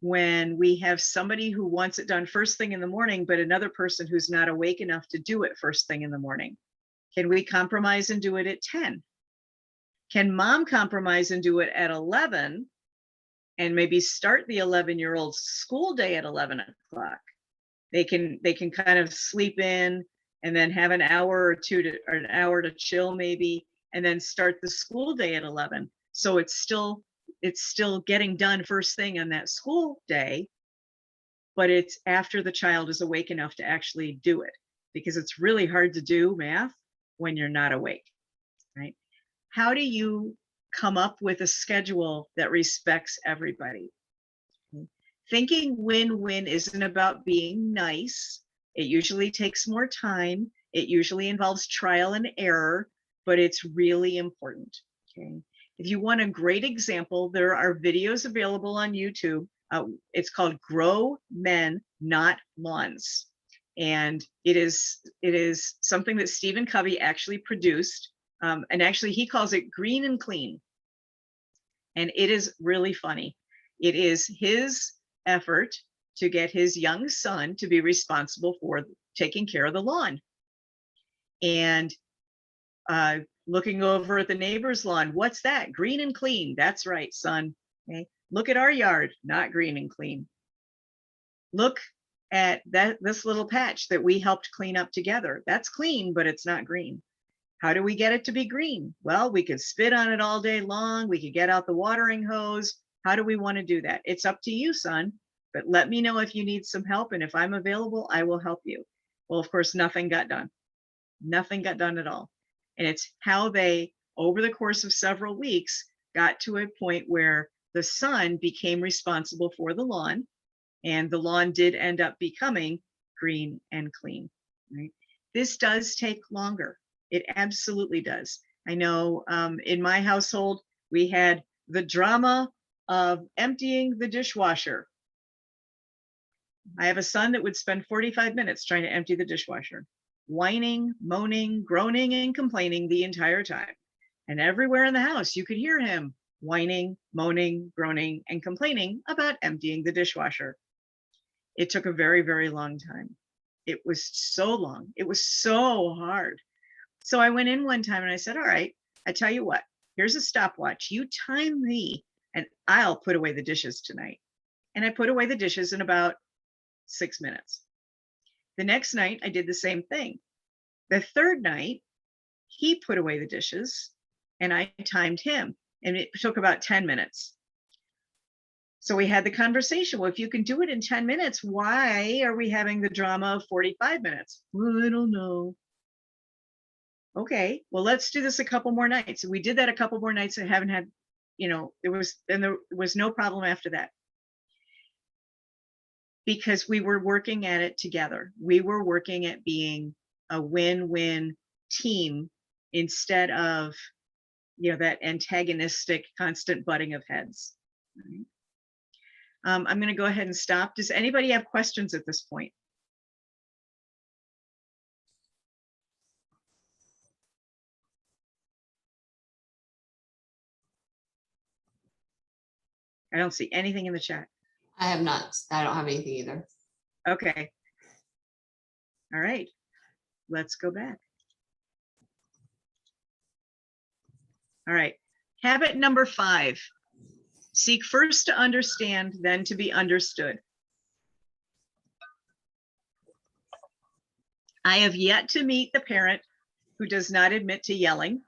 when we have somebody who wants it done first thing in the morning, but another person who's not awake enough to do it first thing in the morning? Can we compromise and do it at 10? Can mom compromise and do it at 11 and maybe start the 11-year-old's school day at 11 o'clock? They can kind of sleep in and then have an hour or an hour to chill maybe, and then start the school day at 11. So it's still getting done first thing on that school day, but it's after the child is awake enough to actually do it, because it's really hard to do math when you're not awake, right? How do you come up with a schedule that respects everybody. Thinking win-win isn't about being nice. It usually takes more time. It usually involves trial and error, but it's really important. Okay. If you want a great example, there are videos available on YouTube. It's called Grow Men, Not Lawns. And it is something that Stephen Covey actually produced. And actually he calls it Green and Clean. And it is really funny. It is his effort to get his young son to be responsible for taking care of the lawn. And looking over at the neighbor's lawn, what's that? Green and clean. That's right, son. Okay. Look at our yard, not green and clean. Look at this little patch that we helped clean up together. That's clean, but it's not green. How do we get it to be green? Well, we could spit on it all day long. We could get out the watering hose. How do we want to do that? It's up to you, son, but let me know if you need some help. And if I'm available, I will help you. Well, of course, nothing got done. Nothing got done at all. And it's how they, over the course of several weeks, got to a point where the son became responsible for the lawn, and the lawn did end up becoming green and clean. Right? This does take longer. It absolutely does. I know in my household, we had the drama of emptying the dishwasher. I have a son that would spend 45 minutes trying to empty the dishwasher, whining, moaning, groaning, and complaining the entire time. And everywhere in the house, you could hear him whining, moaning, groaning, and complaining about emptying the dishwasher. It took a very, very long time. It was so long. It was so hard. So I went in one time and I said, all right, I tell you what, here's a stopwatch. You time me and I'll put away the dishes tonight. And I put away the dishes in about 6 minutes. The next night, I did the same thing. The third night, he put away the dishes and I timed him, and it took about 10 minutes. So we had the conversation. Well, if you can do it in 10 minutes, why are we having the drama of 45 minutes? Well, I don't know. Okay, well, let's do this a couple more nights. We did that a couple more nights. I haven't had, there was no problem after that. Because we were working at it together. We were working at being a win-win team instead of, that antagonistic constant butting of heads. Right? I'm going to go ahead and stop. Does anybody have questions at this point? I don't see anything in the chat. I have not. I don't have anything either. Okay. All right. Let's go back. All right. Habit number 5. Seek first to understand, then to be understood. I have yet to meet the parent who does not admit to yelling.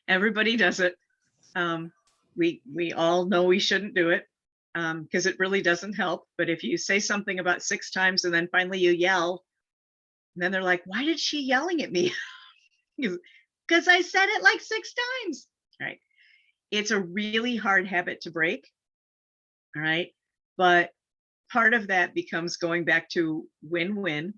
Everybody does it. We all know we shouldn't do it because it really doesn't help. But if you say something about 6 times and then finally you yell, and then they're like, why did she yelling at me? Because I said it like 6 times. All right. It's a really hard habit to break. All right. But part of that becomes going back to win-win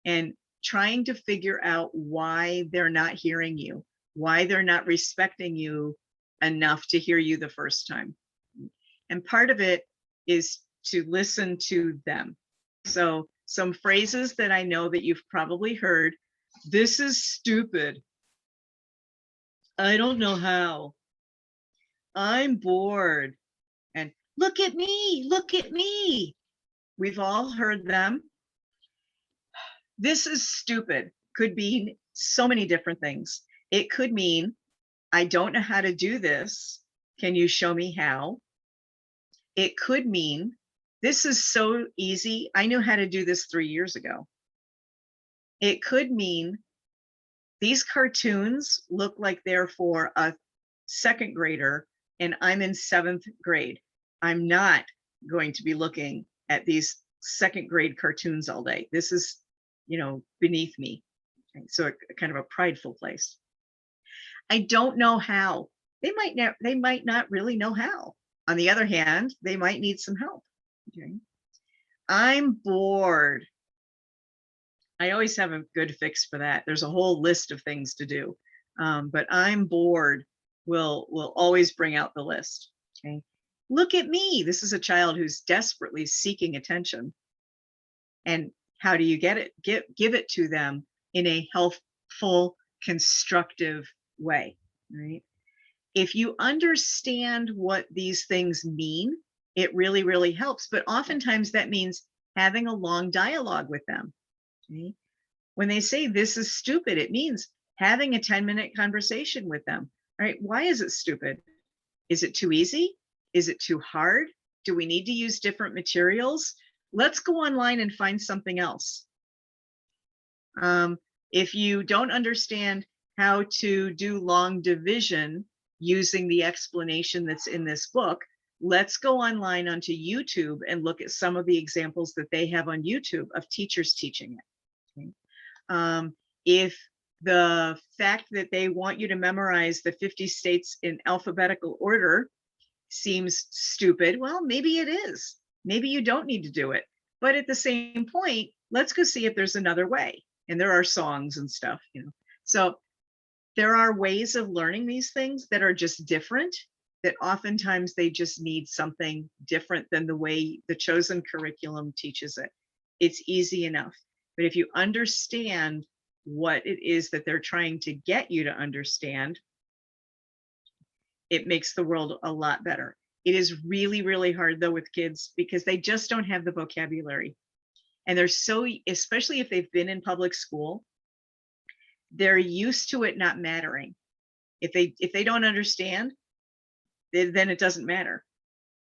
and trying to figure out why they're not hearing you, why they're not respecting you enough to hear you the first time. And part of it is to listen to them. So some phrases that I know that you've probably heard: this is stupid. I don't know how. I'm bored. And look at me, look at me. We've all heard them. This is stupid could mean so many different things. It could mean, I don't know how to do this. Can you show me how? It could mean, this is so easy. I knew how to do this 3 years ago. It could mean, these cartoons look like they're for a 2nd grader and I'm in 7th grade. I'm not going to be looking at these 2nd grade cartoons all day. This is, beneath me. Okay, so a kind of a prideful place. I don't know how. They might not really know how. On the other hand, they might need some help. Okay. I'm bored. I always have a good fix for that. There's a whole list of things to do. But I'm bored will always bring out the list. Okay. Look at me. This is a child who's desperately seeking attention. And how do you get it? Give it to them in a healthful, constructive way, right? If you understand what these things mean, it really, really helps. But oftentimes that means having a long dialogue with them. Okay? When they say this is stupid, it means having a 10-minute conversation with them. Right? Why is it stupid? Is it too easy? Is it too hard? Do we need to use different materials? Let's go online and find something else. If you don't understand how to do long division using the explanation that's in this book, let's go online onto YouTube and look at some of the examples that they have on YouTube of teachers teaching it. Okay. If the fact that they want you to memorize the 50 states in alphabetical order seems stupid, well, maybe it is. Maybe you don't need to do it. But at the same point, let's go see if there's another way. And there are songs and stuff, you know. So there are ways of learning these things that are just different, that oftentimes they just need something different than the way the chosen curriculum teaches it. It's easy enough. But if you understand what it is that they're trying to get you to understand, it makes the world a lot better. It is really, really hard though with kids because they just don't have the vocabulary. And they're so, especially if they've been in public school, they're used to it not mattering. If they don't understand, then it doesn't matter.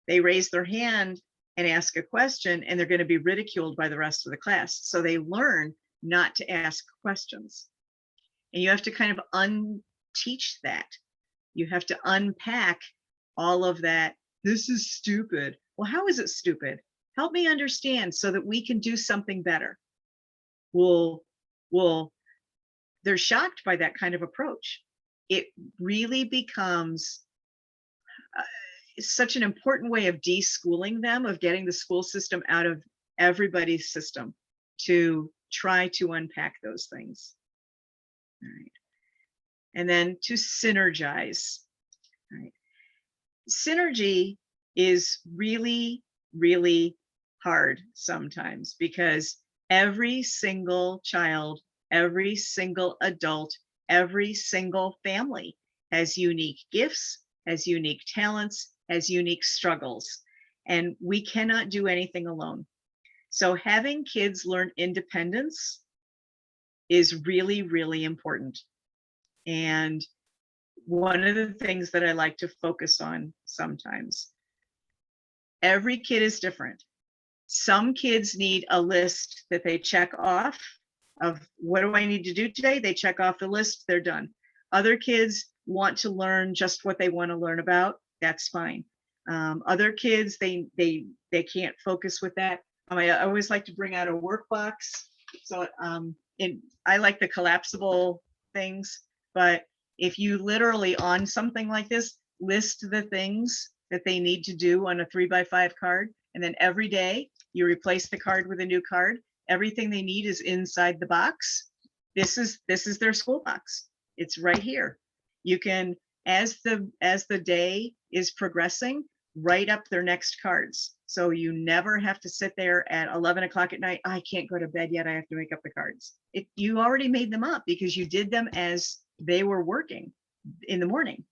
They raise their hand and ask a question and they're going to be ridiculed by the rest of the class. So they learn not to ask questions. And you have to kind of unteach that. You have to unpack all of that. This is stupid. Well, how is it stupid? Help me understand so that we can do something better. They're shocked by that kind of approach. It really becomes such an important way of deschooling them, of getting the school system out of everybody's system to try to unpack those things. All right. And then to synergize. All right. Synergy is really, really hard sometimes because every single child, every single adult, every single family has unique gifts, has unique talents, has unique struggles, and we cannot do anything alone. So having kids learn independence is really, really important. And one of the things that I like to focus on sometimes, every kid is different. Some kids need a list that they check off of what do I need to do today? They check off the list, they're done. Other kids want to learn just what they want to learn about, that's fine. Other kids, they can't focus with that. I always like to bring out a workbox. So I like the collapsible things, but if you literally on something like this, list the things that they need to do on a 3x5 card, and then every day you replace the card with a new card. Everything they need is inside the box. This is their school box. It's right here. You can, as the day is progressing, write up their next cards. So you never have to sit there at 11 o'clock at night. I can't go to bed yet. I have to make up the cards. You already made them up because you did them as they were working in the morning.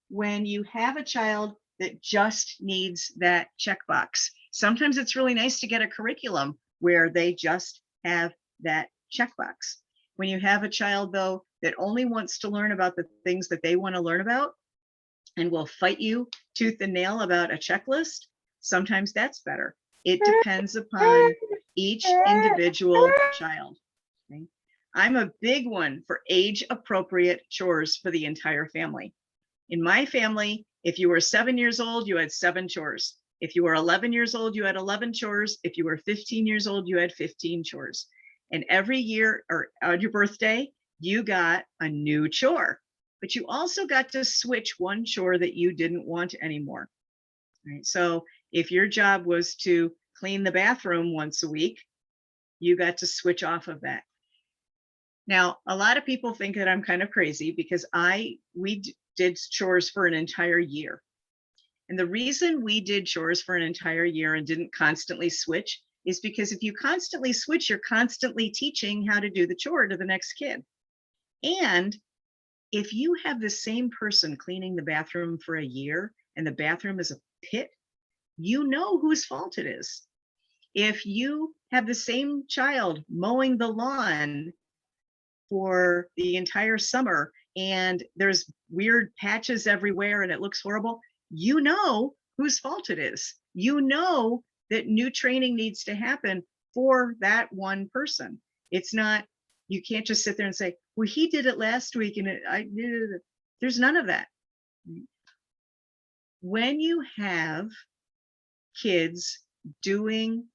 When you have a child that just needs that checkbox, sometimes it's really nice to get a curriculum where they just have that checkbox. When you have a child, though, that only wants to learn about the things that they want to learn about and will fight you tooth and nail about a checklist, sometimes that's better. It depends upon each individual child. Okay? I'm a big one for age-appropriate chores for the entire family. In my family, if you were 7 years old, you had 7 chores. If you were 11 years old, you had 11 chores. If you were 15 years old, you had 15 chores. And every year or on your birthday, you got a new chore. but you also got to switch one chore that you didn't want anymore. Right? So if your job was to clean the bathroom once a week, you got to switch off of that. Now, a lot of people think that I'm kind of crazy because we did chores for an entire year. And the reason we did chores for an entire year and didn't constantly switch is because if you constantly switch, you're constantly teaching how to do the chore to the next kid. And if you have the same person cleaning the bathroom for a year and the bathroom is a pit, you know whose fault it is. If you have the same child mowing the lawn for the entire summer and there's weird patches everywhere and it looks horrible, you know whose fault it is. You know that new training needs to happen for that one person. It's not, you can't just sit there and say, well, he did it last week and I did it. There's none of that. When you have kids doing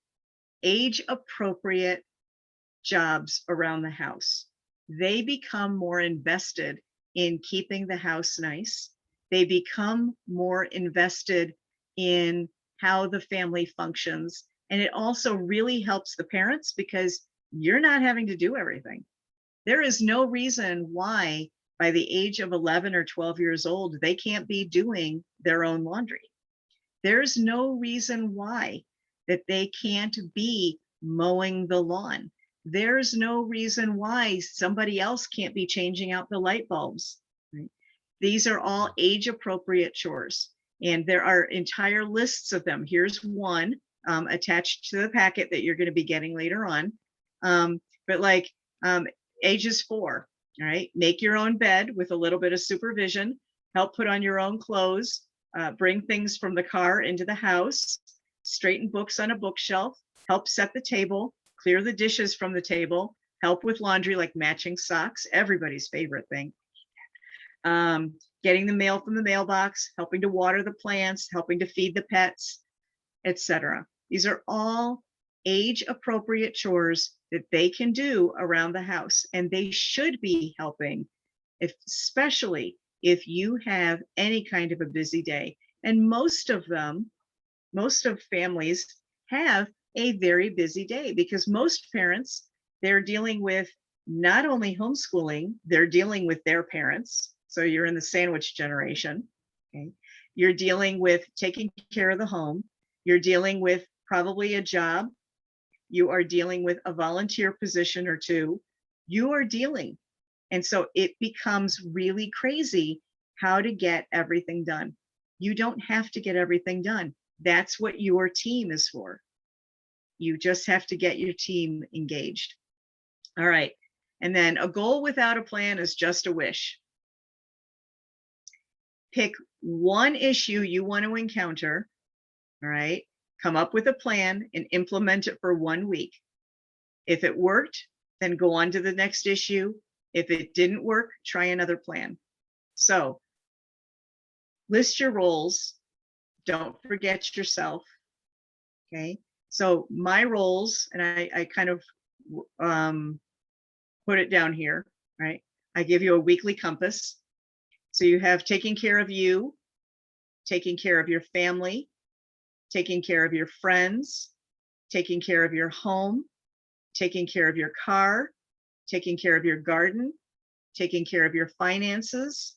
age appropriate jobs around the house, they become more invested in keeping the house nice. They become more invested in how the family functions. And it also really helps the parents because you're not having to do everything. There is no reason why by the age of 11 or 12 years old, they can't be doing their own laundry. There's no reason why that they can't be mowing the lawn. There's no reason why somebody else can't be changing out the light bulbs. Right? These are all age appropriate chores. And there are entire lists of them. Here's one attached to the packet that you're going to be getting later on. But like ages 4, all right, make your own bed with a little bit of supervision, help put on your own clothes, bring things from the car into the house, straighten books on a bookshelf, help set the table, clear the dishes from the table, help with laundry like matching socks, everybody's favorite thing. Getting the mail from the mailbox, helping to water the plants, helping to feed the pets, etc. These are all age appropriate chores that they can do around the house, and they should be helping, especially if you have any kind of a busy day. And most of families have a very busy day because most parents, they're dealing with not only homeschooling, they're dealing with their parents. So you're in the sandwich generation. Okay? You're dealing with taking care of the home. You're dealing with probably a job. You are dealing with a volunteer position or two. You are dealing. And so it becomes really crazy how to get everything done. You don't have to get everything done. That's what your team is for. You just have to get your team engaged. All right. And then a goal without a plan is just a wish. Pick one issue you want to encounter, all right? Come up with a plan and implement it for 1 week. If it worked, then go on to the next issue. If it didn't work, try another plan. So list your roles. Don't forget yourself, okay? So my roles, and I kind of put it down here, right? I give you a weekly compass. So you have taking care of you, taking care of your family, taking care of your friends, taking care of your home, taking care of your car, taking care of your garden, taking care of your finances.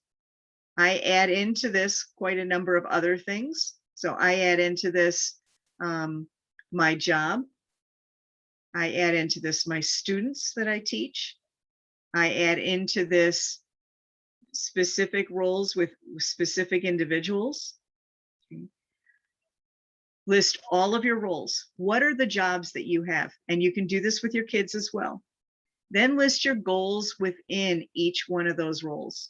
I add into this quite a number of other things. So I add into this my job. I add into this my students that I teach. I add into this specific roles with specific individuals. Okay. List all of your roles. What are the jobs that you have? And you can do this with your kids as well. Then list your goals within each one of those roles.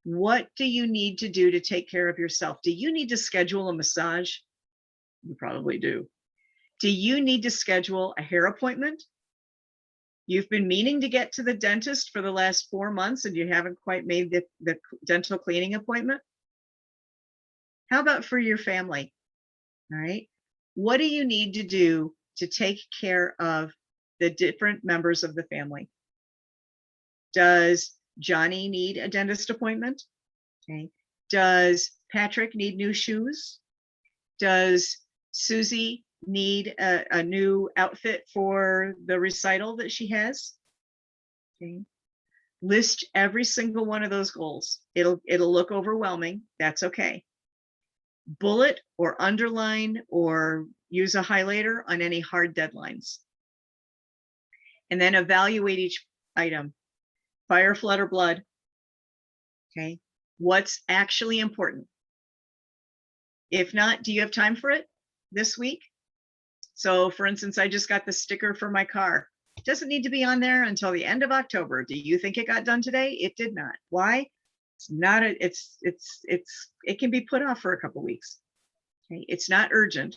What do you need to do to take care of yourself? Do you need to schedule a massage? You probably do. Do you need to schedule a hair appointment? You've been meaning to get to the dentist for the last 4 months and you haven't quite made the dental cleaning appointment. How about for your family? All right. What do you need to do to take care of the different members of the family? Does Johnny need a dentist appointment? Okay. Does Patrick need new shoes? Does Susie need a new outfit for the recital that she has? Okay. List every single one of those goals. It'll look overwhelming. That's okay. Bullet or underline or use a highlighter on any hard deadlines. And then evaluate each item. Fire, flood, or blood. Okay. What's actually important? If not, do you have time for it this week? So for instance, I just got the sticker for my car. It doesn't need to be on there until the end of October. Do you think it got done today? It did not. Why? It's not it can be put off for a couple weeks. Okay. It's not urgent.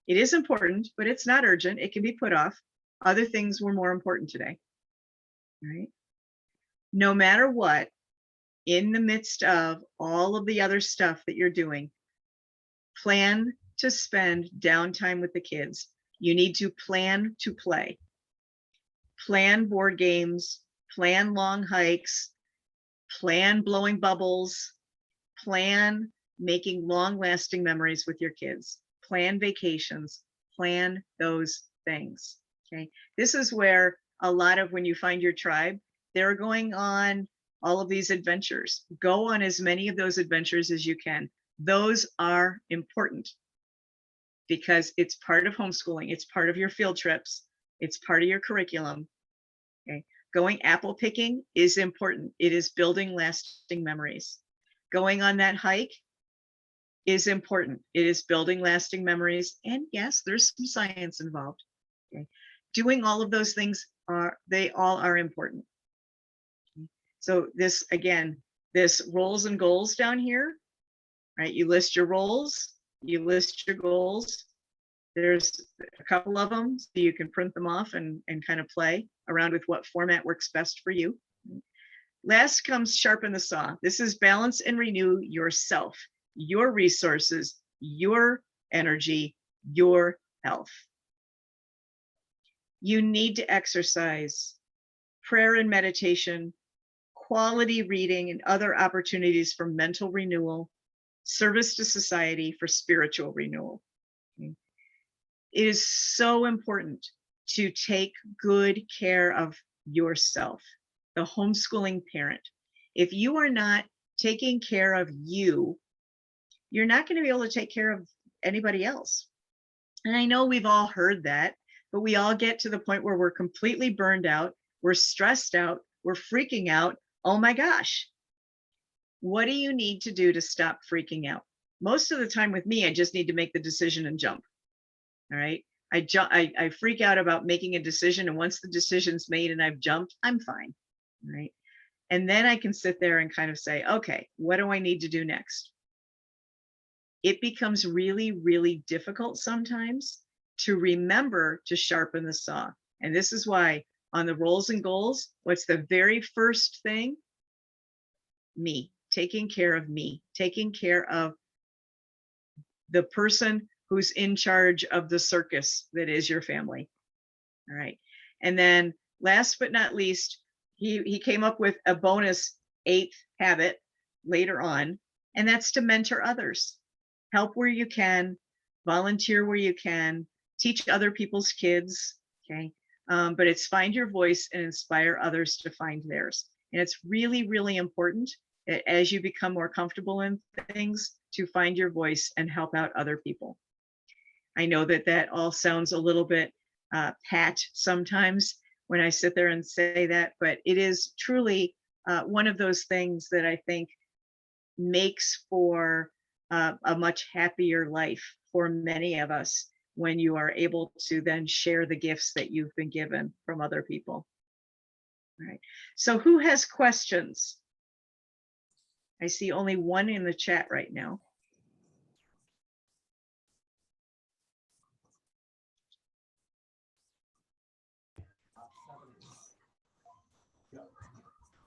It is important, but it's not urgent. It can be put off. Other things were more important today. Right? No matter what, in the midst of all of the other stuff that you're doing, plan to spend downtime with the kids. You need to plan to play. Plan board games, plan long hikes, plan blowing bubbles, plan making long-lasting memories with your kids, plan vacations, plan those things. Okay. This is where a lot of when you find your tribe, they're going on all of these adventures. Go on as many of those adventures as you can. Those are important because it's part of homeschooling. It's part of your field trips. It's part of your curriculum. Okay. Going apple picking is important. It is building lasting memories. Going on that hike is important. It is building lasting memories. And yes, there's some science involved. Okay. Doing all of those things they all are important. Okay. So this, again, this roles and goals down here, right? You list your roles, you list your goals. There's a couple of them, so you can print them off and kind of play around with what format works best for you. Last comes sharpen the saw. This is balance and renew yourself, your resources, your energy, your health. You need to exercise, prayer and meditation, quality reading, and other opportunities for mental renewal, service to society for spiritual renewal. Okay. It is so important to take good care of yourself, the homeschooling parent. If you are not taking care of you, you're not going to be able to take care of anybody else. And I know we've all heard that, but we all get to the point where we're completely burned out, we're stressed out, we're freaking out. Oh my gosh. What do you need to do to stop freaking out? Most of the time with me, I just need to make the decision and jump. All right. I freak out about making a decision. And once the decision's made and I've jumped, I'm fine. All right. And then I can sit there and kind of say, okay, what do I need to do next? It becomes really, really difficult sometimes to remember to sharpen the saw. And this is why on the roles and goals, what's the very first thing? Me, taking care of me, taking care of the person who's in charge of the circus that is your family. All right. And then last but not least, he came up with a bonus 8th habit later on, and that's to mentor others. Help where you can, volunteer where you can, teach other people's kids. Okay. But it's find your voice and inspire others to find theirs. And it's really, really important that as you become more comfortable in things, to find your voice and help out other people. I know that that all sounds a little bit pat sometimes when I sit there and say that, but it is truly one of those things that I think makes for a much happier life for many of us when you are able to then share the gifts that you've been given from other people. All right. So who has questions? I see only one in the chat right now.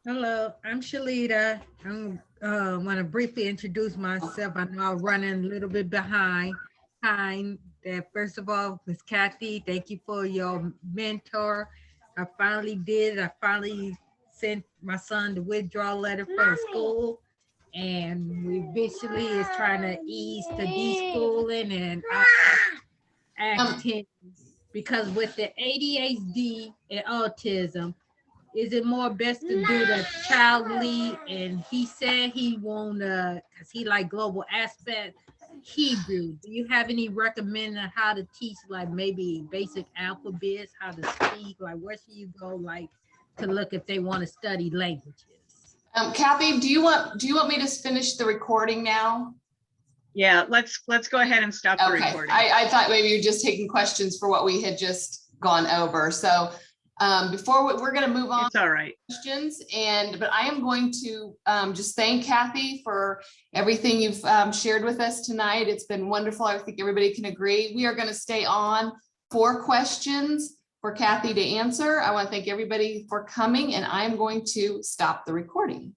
Hello, I'm Shalita. I want to briefly introduce myself. I know I'm running a little bit behind. First of all, Ms. Kathy, thank you for your mentor. I finally sent my son the withdrawal letter from school. And we visually is trying to ease the deschooling, and I asked him, because with the ADHD and autism, is it more best to do the child lead? And he said he wanna, cause he like global aspect, Hebrew. Do you have any recommend on how to teach, like maybe basic alphabets, how to speak? Like where should you go, like to look if they want to study languages? Kathy, do you want me to finish the recording now? Yeah, let's go ahead and stop the Okay, recording. I thought maybe you're just taking questions for what we had just gone over. So before we're going to move on. It's all right. Questions, but I am going to just thank Kathy for everything you've shared with us tonight. It's been wonderful. I think everybody can agree. We are going to stay on for questions for Kathy to answer. I want to thank everybody for coming, and I'm going to stop the recording.